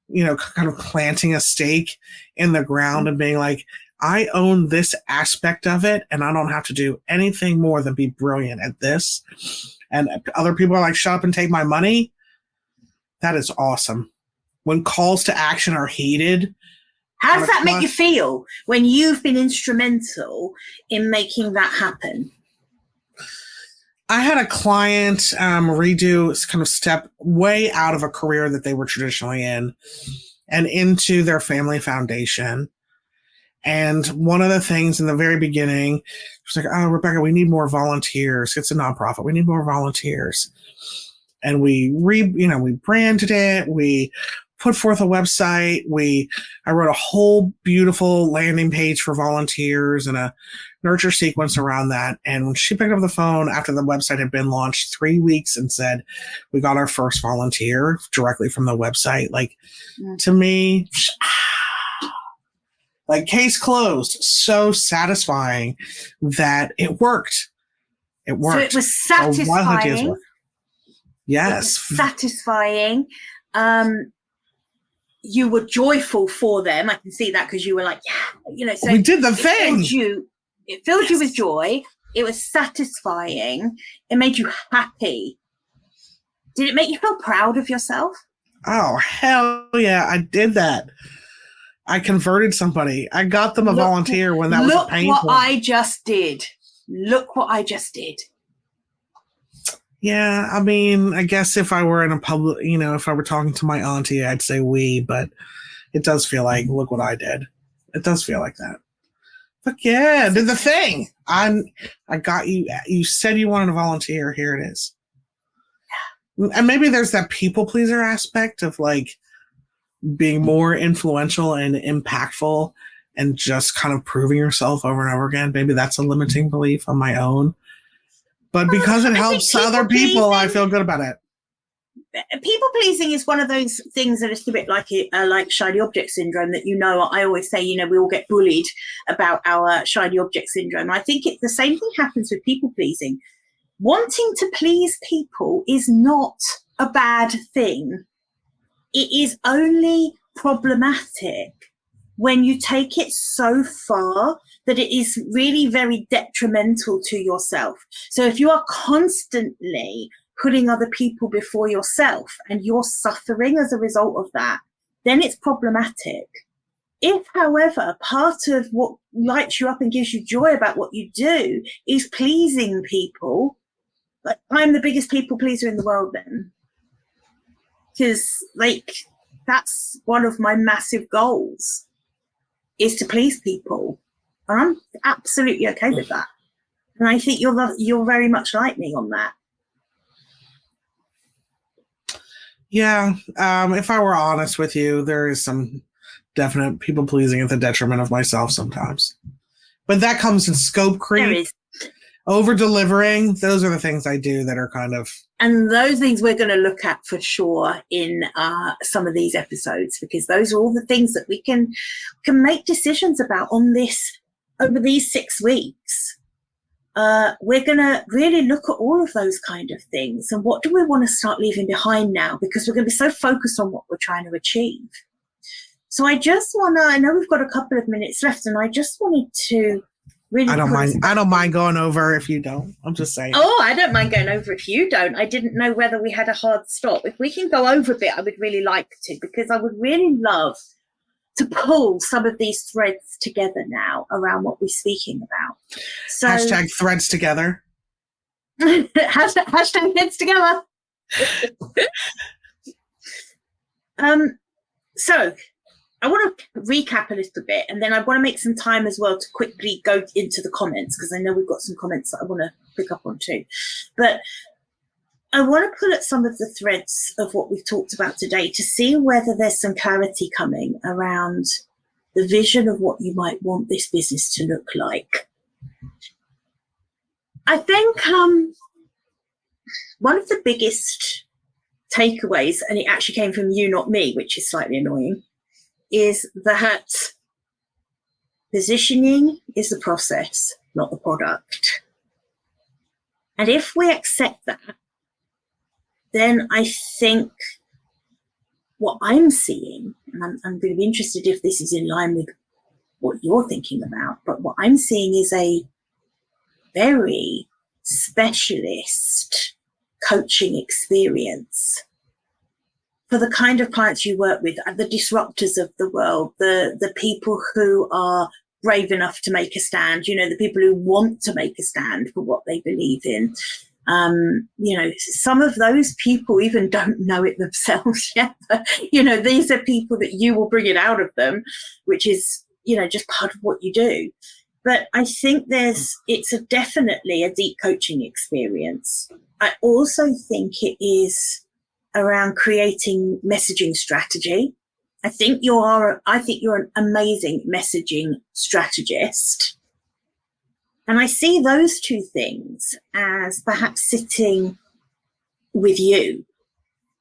kind of planting a stake in the ground and being like, I own this aspect of it and I don't have to do anything more than be brilliant at this. And other people are like, shut up and take my money. That is awesome. When calls to action are heeded. How does that make you feel when you've been instrumental in making that happen? I had a client redo kind of step way out of a career that they were traditionally in and into their family foundation. And one of the things in the very beginning, she was like, oh, Rebecca, we need more volunteers. It's a nonprofit. We need more volunteers. And we branded it. We put forth a website. I wrote a whole beautiful landing page for volunteers and a nurture sequence around that. And when she picked up the phone after the website had been launched 3 weeks and said, we got our first volunteer directly from the website, to me, like case closed. So satisfying that it worked. It worked. So it was satisfying. Yes. Satisfying. You were joyful for them. I can see that because you were like, yeah, so we did the thing. It filled you with joy. It was satisfying. It made you happy. Did it make you feel proud of yourself? Oh, hell yeah. I did that. I converted somebody. I got them a volunteer when that was a pain point. Look what I just did. Look what I just did. Yeah, I mean, I guess if I were in a public, if I were talking to my auntie, I'd say we, but it does feel like, look what I did. It does feel like that. Fuck yeah, did the thing. I got you. You said you wanted to volunteer. Here it is. And maybe there's that people pleaser aspect of being more influential and impactful and just kind of proving yourself over and over again. Maybe that's a limiting belief on my own. But because it helps other people, I feel good about it. People pleasing is one of those things that is a bit like shiny object syndrome that, I always say, we all get bullied about our shiny object syndrome. I think the same thing happens with people pleasing. Wanting to please people is not a bad thing. It is only problematic when you take it so far that it is really very detrimental to yourself. So if you are constantly putting other people before yourself and you're suffering as a result of that, then it's problematic. If, however, part of what lights you up and gives you joy about what you do is pleasing people, I'm the biggest people pleaser in the world then. Because that's one of my massive goals, is to please people. And I'm absolutely okay with that. And I think you're very much like me on that. Yeah. If I were honest with you, there is some definite people pleasing at the detriment of myself sometimes. But that comes in scope creep. There is. Over delivering. Those are the things I do that are kind of. And those things we're going to look at for sure in some of these episodes, because those are all the things that we can make decisions about on this over these 6 weeks. We're going to really look at all of those kind of things. And what do we want to start leaving behind now? Because we're going to be so focused on what we're trying to achieve. So I know we've got a couple of minutes left, and I just wanted to really. I don't mind going over if you don't. I'm just saying. Oh, I don't mind going over if you don't. I didn't know whether we had a hard stop. If we can go over a bit, I would really like to, because I would really love to pull some of these threads together now around what we're speaking about. So hashtag threads together. hashtag heads together. So I want to recap a little bit, and then I want to make some time as well to quickly go into the comments, because I know we've got some comments that I want to pick up on too. But I want to pull at some of the threads of what we've talked about today to see whether there's some clarity coming around the vision of what you might want this business to look like. I think one of the biggest takeaways, and it actually came from you, not me, which is slightly annoying, is that positioning is the process, not the product. And if we accept that, then I think what I'm seeing, and I'm going to be interested if this is in line with what you're thinking about, but what I'm seeing is a very specialist coaching experience for the kind of clients you work with, the disruptors of the world, the people who are brave enough to make a stand, the people who want to make a stand for what they believe in. Some of those people even don't know it themselves yet. But, these are people that you will bring it out of them, which is, just part of what you do. But I think it's definitely a deep coaching experience. I also think it is around creating messaging strategy. I think you're an amazing messaging strategist. And I see those two things as perhaps sitting with you.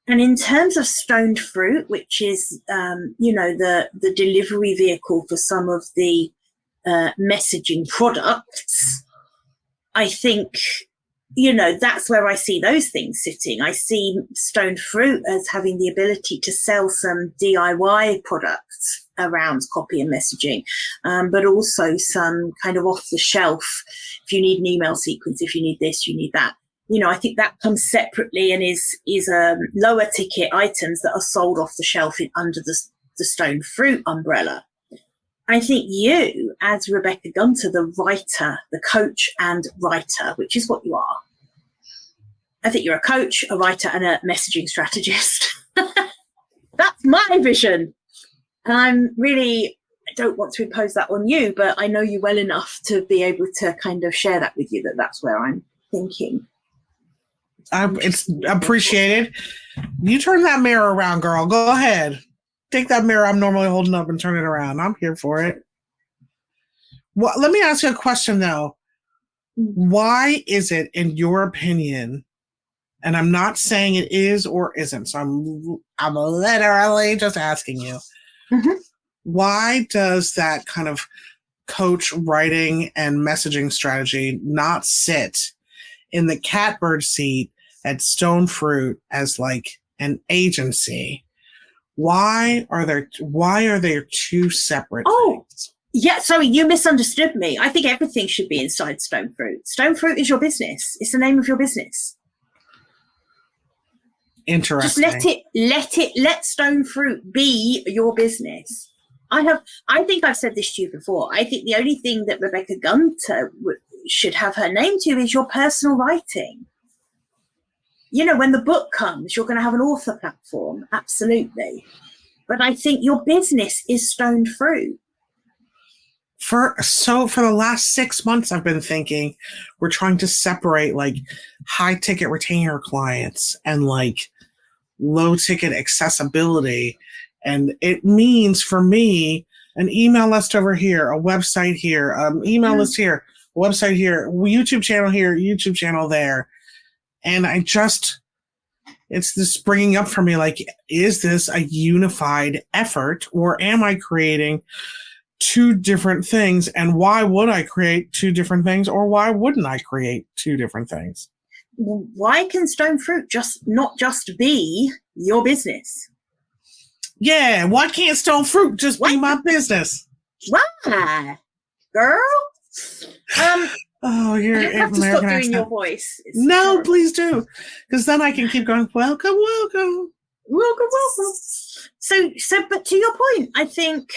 And in terms of Stoned Fruit, which is, the delivery vehicle for some of the messaging products, I think, that's where I see those things sitting. I see Stoned Fruit as having the ability to sell some DIY products around copy and messaging, but also some kind of off the shelf. If you need an email sequence, if you need this, you need that. I think that comes separately and is lower ticket items that are sold off the shelf under the Stoned Fruit umbrella. I think you, as Rebecca Gunter, the writer, the coach and writer, which is what you are. I think you're a coach, a writer, and a messaging strategist. That's my vision. And I don't want to impose that on you, but I know you well enough to be able to kind of share that with you, that's where I'm thinking. It's appreciated. You turn that mirror around, girl. Go ahead. Take that mirror I'm normally holding up and turn it around. I'm here for it. Well, let me ask you a question, though. Why is it, in your opinion, and I'm not saying it is or isn't, so I'm literally just asking you, why does that kind of coach writing and messaging strategy not sit in the catbird seat at Stoned Fruit as like an agency? Why are there two separate things? Yeah, sorry, you misunderstood me. I think everything should be inside Stoned Fruit. Stoned Fruit is your business. It's the name of your business. Interesting. Just let Stoned Fruit be your business. I think I've said this to you before. I think the only thing that Rebecca Gunter should have her name to is your personal writing. When the book comes, you're going to have an author platform, absolutely. But I think your business is Stoned Fruit. For the last 6 months, I've been thinking we're trying to separate like high ticket retainer clients and like low ticket accessibility. And it means for me, an email list over here, a website here, email list here, website here, YouTube channel here, YouTube channel there. And it's this bringing up for me, like, is this a unified effort, or am I creating two different things? And why would I create two different things, or why wouldn't I create two different things? Why can Stoned Fruit not just be your business? Yeah, why can't Stoned Fruit just be my business? Why, girl? Oh, you're I have to stop doing your voice. No, terrible. Please do, because then I can keep going. Welcome. So, but to your point, I think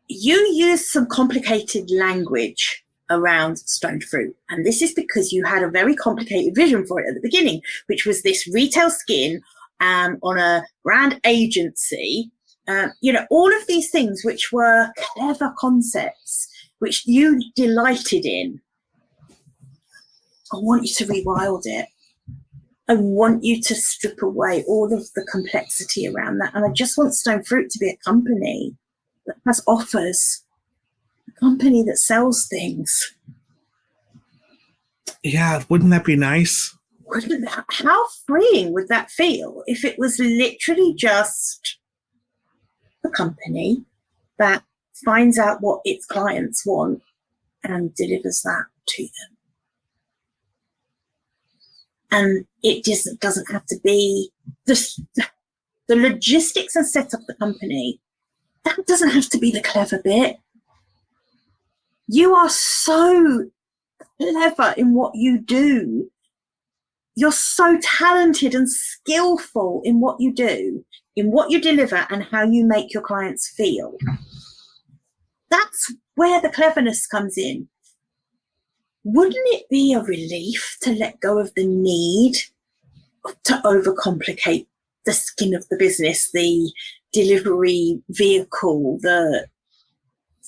you use some complicated language around Stoned Fruit, and this is because you had a very complicated vision for it at the beginning, which was this retail skin on a brand agency. All of these things, which were clever concepts, which you delighted in. I want you to rewild it. I want you to strip away all of the complexity around that. And I just want Stoned Fruit to be a company that has offers, a company that sells things. Yeah, wouldn't that be nice? how freeing would that feel if it was literally just a company that finds out what its clients want and delivers that to them? And it just doesn't have to be the logistics and set up the company. That doesn't have to be the clever bit. You are so clever in what you do. You're so talented and skillful in what you do, in what you deliver, and how you make your clients feel. That's where the cleverness comes in. Wouldn't it be a relief to let go of the need to overcomplicate the skin of the business, the delivery vehicle, the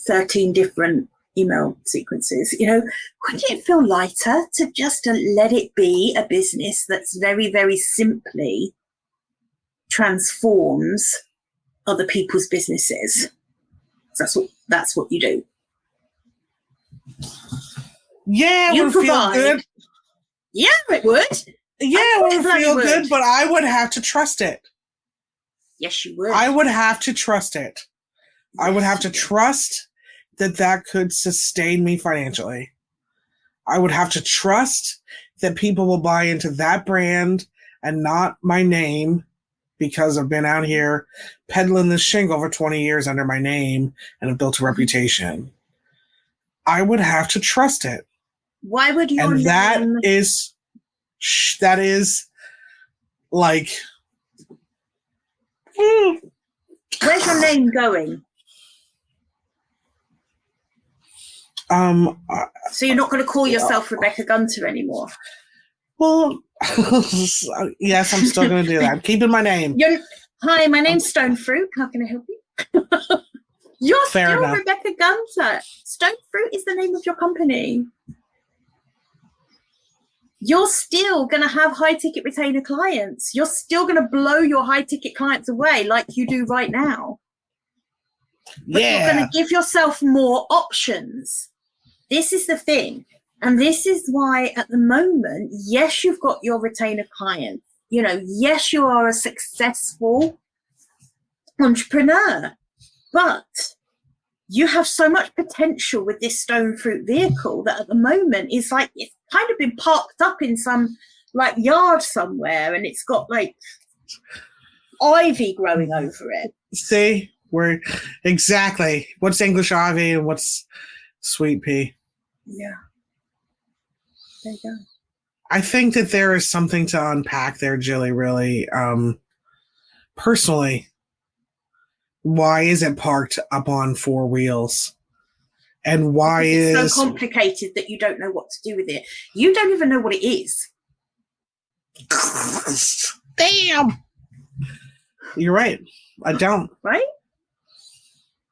13 different email sequences? Wouldn't it feel lighter to just let it be a business that's very, very simply transforms other people's businesses? That's what you do. Yeah, it would feel good. Yeah, it would. Yeah, it would feel good, but I would have to trust it. Yes, you would. I would have to trust it. I would have to trust that could sustain me financially. I would have to trust that people will buy into that brand and not my name, because I've been out here peddling this shingle for 20 years under my name and have built a reputation. I would have to trust it. Why would your and name... that is like... Where's your name going? So you're not going to call yourself Rebecca Gunter anymore? Well, yes, I'm still going to do that. I'm keeping my name. Hi, my name's Stone Fruit. How can I help you? You're Fair still enough. Rebecca Gunter. Stone Fruit is the name of your company. You're still going to have high-ticket retainer clients. You're still going to blow your high-ticket clients away like you do right now. But you're going to give yourself more options. This is the thing. And this is why at the moment, yes, you've got your retainer clients. Yes, you are a successful entrepreneur, but you have so much potential with this Stone Fruit vehicle that at the moment it's like it's kind of been parked up in some yard somewhere, and it's got ivy growing over it. See, we're exactly what's English ivy and what's sweet pea. Yeah. There you go. I think that there is something to unpack there, Jilly, really. Personally, why is it parked up on 4 wheels? And why is it so complicated that you don't know what to do with it? You don't even know what it is. Damn. You're right. I don't. Right?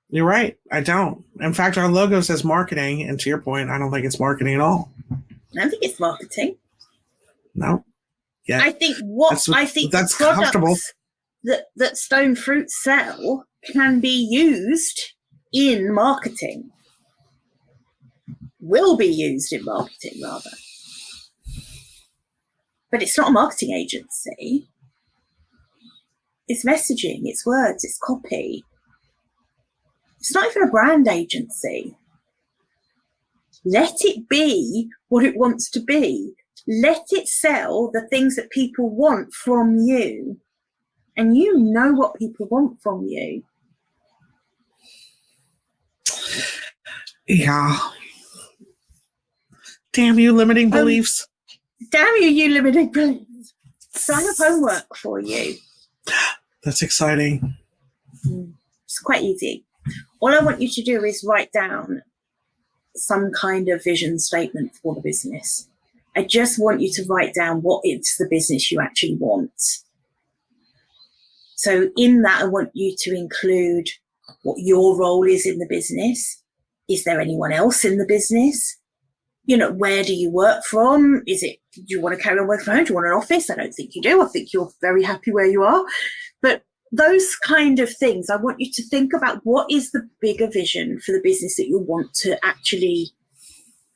You're right. I don't. In fact, our logo says marketing, and to your point, I don't think it's marketing at all. I don't think it's marketing. No. Yeah. I think that's the comfortable. That Stone Fruit sell can be used in marketing. Will be used in marketing, rather. But it's not a marketing agency. It's messaging, it's words, it's copy. It's not even a brand agency. Let it be what it wants to be. Let it sell the things that people want from you. And you know what people want from you. Yeah. Damn you, limiting beliefs. Damn you limiting beliefs. So I have homework for you. That's exciting. It's quite easy. All I want you to do is write down some kind of vision statement for the business. I just want you to write down what it's the business you actually want. So in that, I want you to include what your role is in the business. Is there anyone else in the business? Where do you work from? Do you want to carry on working from home? Do you want an office? I don't think you do. I think you're very happy where you are. But those kind of things, I want you to think about what is the bigger vision for the business that you want to actually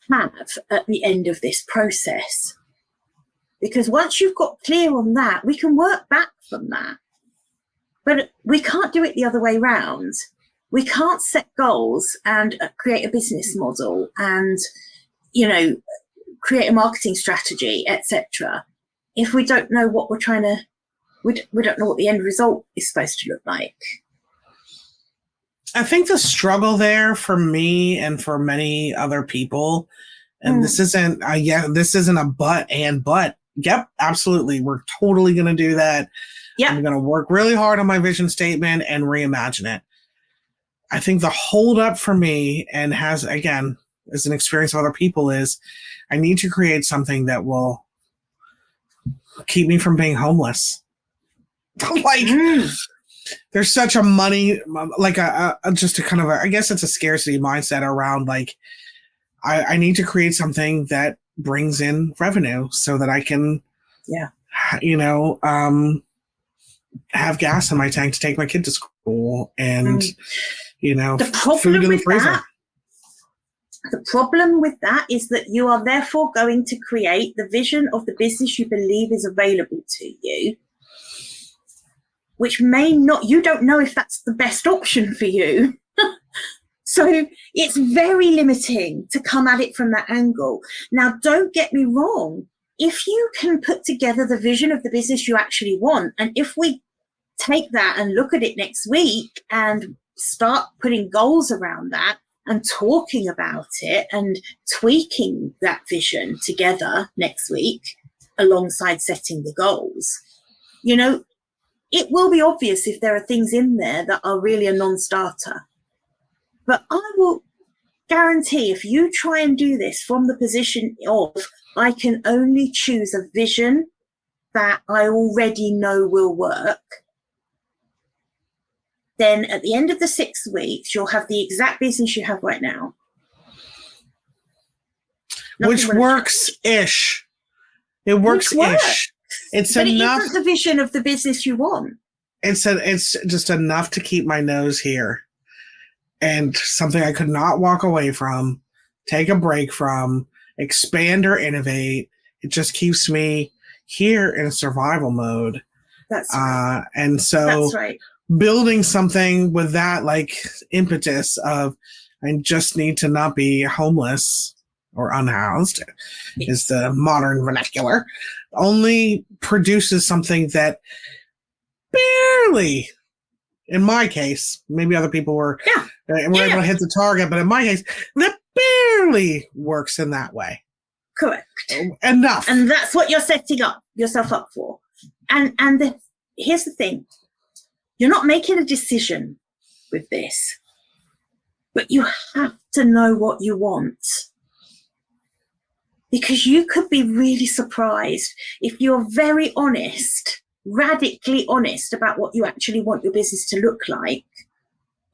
have at the end of this process. Because once you've got clear on that, we can work back from that. But we can't do it the other way round. We can't set goals and create a business model and, create a marketing strategy, etc. if we don't know what we're trying to, we don't know what the end result is supposed to look like. I think the struggle there for me and for many other people, and this isn't a but. Yep, absolutely. We're totally going to do that. Yeah. I'm going to work really hard on my vision statement and reimagine it. I think the holdup for me, and has, again, as an experience of other people, is I need to create something that will keep me from being homeless. There's such a money, like just a kind of I guess it's a scarcity mindset around I need to create something that brings in revenue so that I can, have gas in my tank to take my kid to school and, the problem food in the freezer. The problem with that is that you are therefore going to create the vision of the business you believe is available to you, which you don't know if that's the best option for you. So it's very limiting to come at it from that angle. Now, don't get me wrong. If you can put together the vision of the business you actually want, and if we take that and look at it next week and start putting goals around that and talking about it and tweaking that vision together next week alongside setting the goals, it will be obvious if there are things in there that are really a non-starter. But I will guarantee if you try and do this from the position of, I can only choose a vision that I already know will work, then at the end of the 6 weeks, you'll have the exact business you have right now. Which works-ish. It works-ish. It's but enough. It isn't the vision of the business you want. It's just enough to keep my nose here. And something I could not walk away from, take a break from, expand or innovate. It just keeps me here in survival mode. That's right. And so that's right. Building something with that impetus of I just need to not be homeless or unhoused is the modern vernacular, only produces something that barely, in my case, maybe other people were able to hit the target, but in my case, that barely works in that way. Correct. Enough. And that's what you're setting yourself up for. And here's the thing. You're not making a decision with this, but you have to know what you want. Because you could be really surprised if you're very honest, radically honest about what you actually want your business to look like.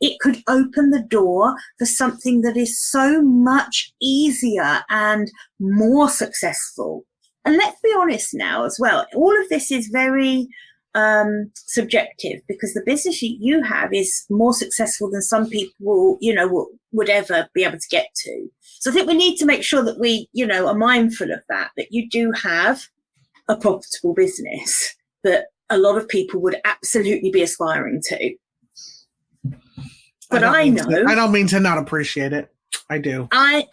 It could open the door for something that is so much easier and more successful. And let's be honest now as well, all of this is very subjective, because the business you have is more successful than some people, would ever be able to get to. So I think we need to make sure that we, are mindful of that you do have a profitable business that a lot of people would absolutely be aspiring to. But I know. I don't mean to not appreciate it. I do. I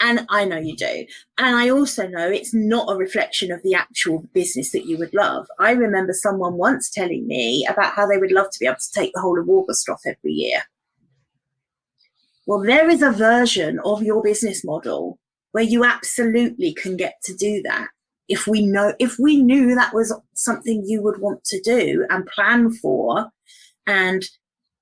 know you do. And I also know it's not a reflection of the actual business that you would love. I remember someone once telling me about how they would love to be able to take the whole of August off every year. Well, there is a version of your business model where you absolutely can get to do that. If we knew that was something you would want to do and plan for and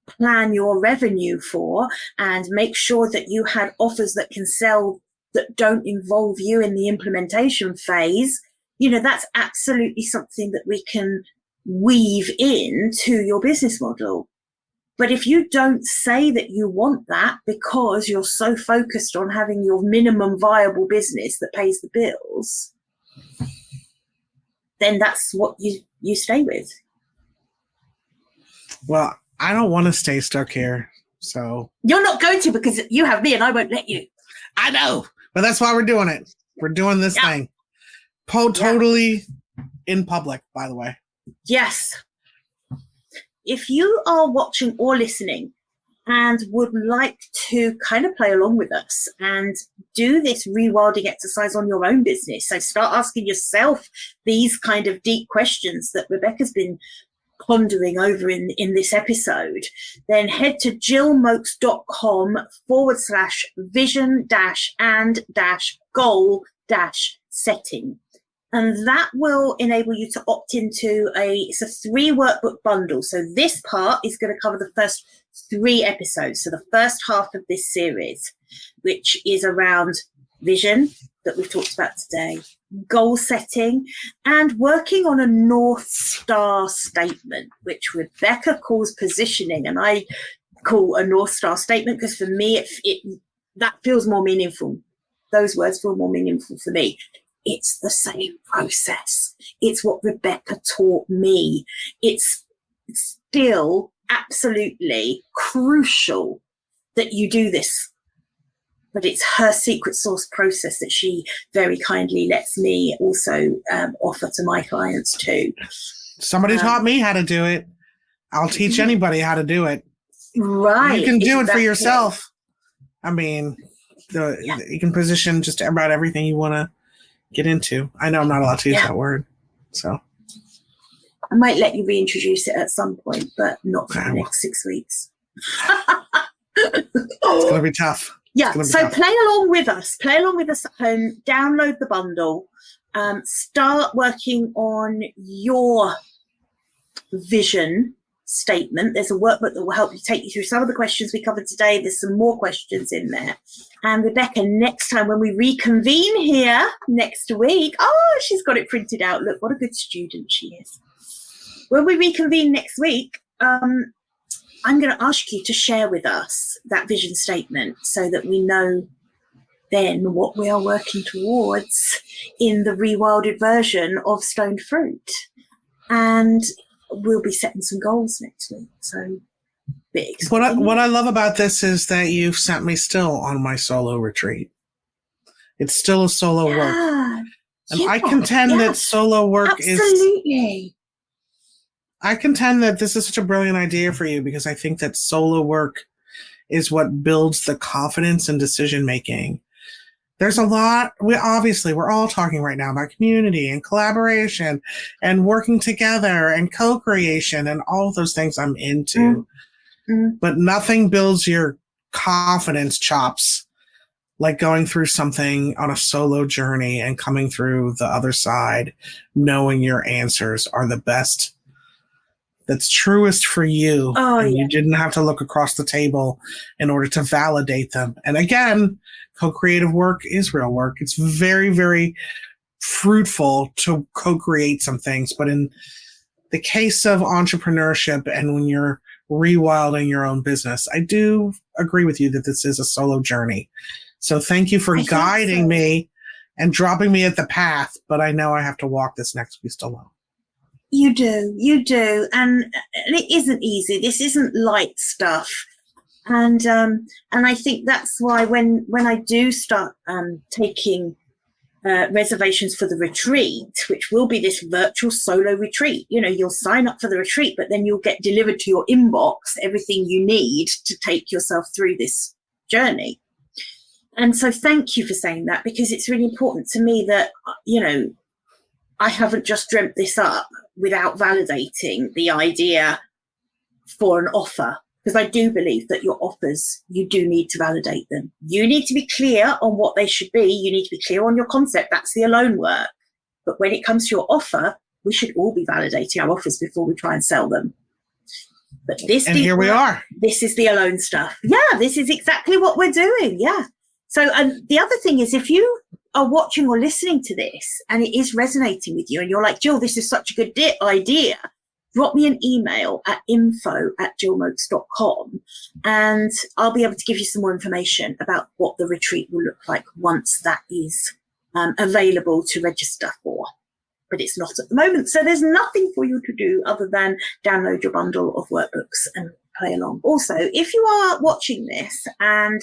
plan your revenue for and make sure that you had offers that can sell that don't involve you in the implementation phase, that's absolutely something that we can weave into your business model. But if you don't say that you want that because you're so focused on having your minimum viable business that pays the bills, then that's what you stay with. Well, I don't want to stay stuck here, so. You're not going to, because you have me and I won't let you. I know, but that's why we're doing it. We're doing this thing. Totally in public, by the way. Yes. If you are watching or listening and would like to kind of play along with us and do this rewilding exercise on your own business, so start asking yourself these kind of deep questions that Rebecca's been pondering over in this episode, then head to gillmoakes.com/vision-and-goal-setting. And that will enable you to opt into it's a 3 workbook bundle. So this part is going to cover the first 3 episodes. So the first half of this series, which is around vision that we've talked about today, goal setting, and working on a North Star statement, which Rebecca calls positioning. And I call a North Star statement because for me, that feels more meaningful. Those words feel more meaningful for me. It's the same process. It's what Rebecca taught me. It's still absolutely crucial that you do this. But it's her secret sauce process that she very kindly lets me also offer to my clients too. Somebody taught me how to do it. I'll teach anybody how to do it. Right. You can do it for yourself. I mean, you can position just about everything you want to get into. I know I'm not allowed to use that word, so I might let you reintroduce it at some point, but not for the next 6 weeks. It's gonna be tough. Yeah, so play along with us at home, download the bundle, start working on your vision statement. There's a workbook that will help you take you through some of the questions we covered today. There's some more questions in there. And Rebecca, next time when we reconvene here next week, she's got it printed out. Look, what a good student she is. When we reconvene next week, I'm going to ask you to share with us that vision statement so that we know then what we are working towards in the rewilded version of Stoned Fruit. And we'll be setting some goals next week. So big. What I love about this is that you've sent me still on my solo retreat. It's still a solo work. And I contend that solo work absolutely. I contend that this is such a brilliant idea for you because I think that solo work is what builds the confidence in decision making. There's a lot, we're all talking right now about community and collaboration and working together and co-creation and all of those things I'm into. But nothing builds your confidence chops like going through something on a solo journey and coming through the other side, knowing your answers are the best, that's truest for you. You didn't have to look across the table in order to validate them. And again, co-creative work is real work. It's very, very fruitful to co-create some things. But in the case of entrepreneurship and when you're rewilding your own business, I do agree with you that this is a solo journey. So thank you for guiding me and dropping me at the path. But I know I have to walk this next beast alone. You do. And it isn't easy. This isn't light stuff. And I think that's why when I do start taking reservations for the retreat, which will be this virtual solo retreat, you'll sign up for the retreat, but then you'll get delivered to your inbox everything you need to take yourself through this journey. And so thank you for saying that, because it's really important to me that, I haven't just dreamt this up without validating the idea for an offer, because I do believe that your offers, you do need to validate them. You need to be clear on what they should be. You need to be clear on your concept. That's the alone work. But when it comes to your offer, we should all be validating our offers before we try and sell them. But here we are. This is the alone stuff. Yeah, this is exactly what we're doing. Yeah. So, and the other thing is, if you are watching or listening to this and it is resonating with you and you're like, Jill, this is such a good idea, drop me an email at info@gillmoakes.com and I'll be able to give you some more information about what the retreat will look like once that is available to register for. But it's not at the moment. So there's nothing for you to do other than download your bundle of workbooks and play along. Also, if you are watching this and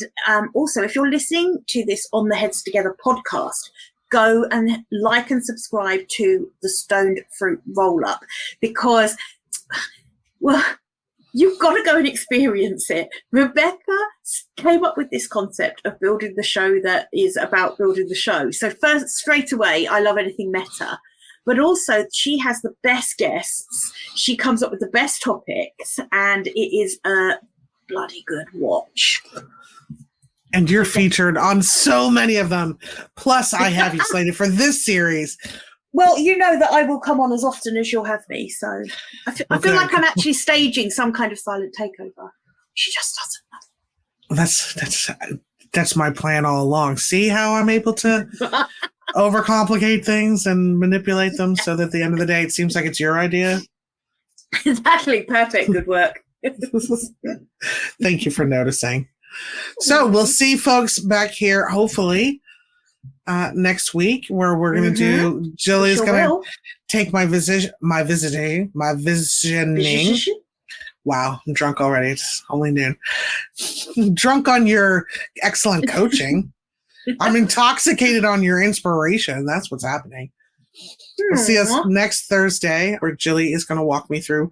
also if you're listening to this on the Heads Together podcast, go and like and subscribe to the Stoned Fruit Roll-Up, because, well, you've got to go and experience it. Rebecca came up with this concept of building the show that is about building the show. So first, straight away, I love anything meta. But also, she has the best guests. She comes up with the best topics, and it is a bloody good watch. And you're featured on so many of them. Plus, I have you slated for this series. Well, you know that I will come on as often as you'll have me. So I feel like I'm actually staging some kind of silent takeover. She just doesn't know. That's my plan all along. See how I'm able to overcomplicate things and manipulate them so that at the end of the day, it seems like it's your idea? Exactly. Perfect. Good work. Thank you for noticing. So we'll see folks back here, hopefully, next week, where we're going to do, Jilly's going to take my visioning. Wow, I'm drunk already. It's only noon. Drunk on your excellent coaching. I'm intoxicated on your inspiration. That's what's happening. We'll see us next Thursday, where Jilly is going to walk me through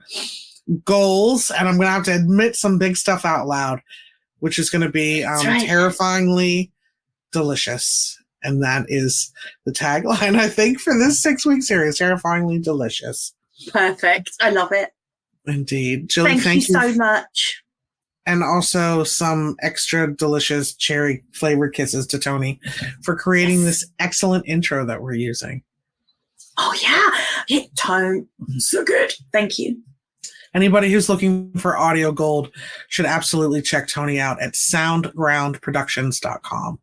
goals, and I'm going to have to admit some big stuff out loud, which is going to be terrifyingly delicious. And that is the tagline, I think, for this 6-week series, terrifyingly delicious. Perfect. I love it. Indeed. Jilly, thank you so much. And also some extra delicious cherry flavored kisses to Tony for creating this excellent intro that we're using. Oh, yeah. Hit tone. So good. Thank you. Anybody who's looking for audio gold should absolutely check Tony out at soundgroundproductions.com.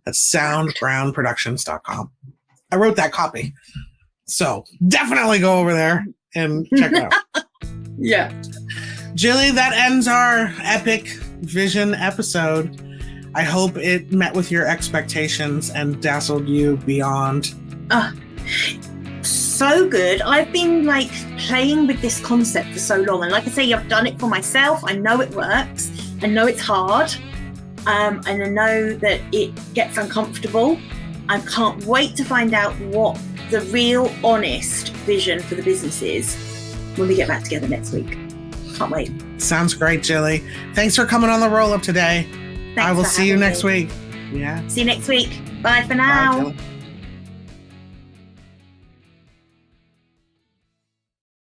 That's soundgroundproductions.com. I wrote that copy. So definitely go over there and check it out. Yeah. Jilly, that ends our epic vision episode. I hope it met with your expectations and dazzled you beyond. So good. I've been playing with this concept for so long. And like I say, I've done it for myself. I know it works. I know it's hard. And I know that it gets uncomfortable. I can't wait to find out what the real, honest vision for the business is when we get back together next week. Can't wait. Sounds great, Jilly. Thanks for coming on the roll-up today. I will see you next week. Yeah. See you next week. Bye for now. Bye, Jilly.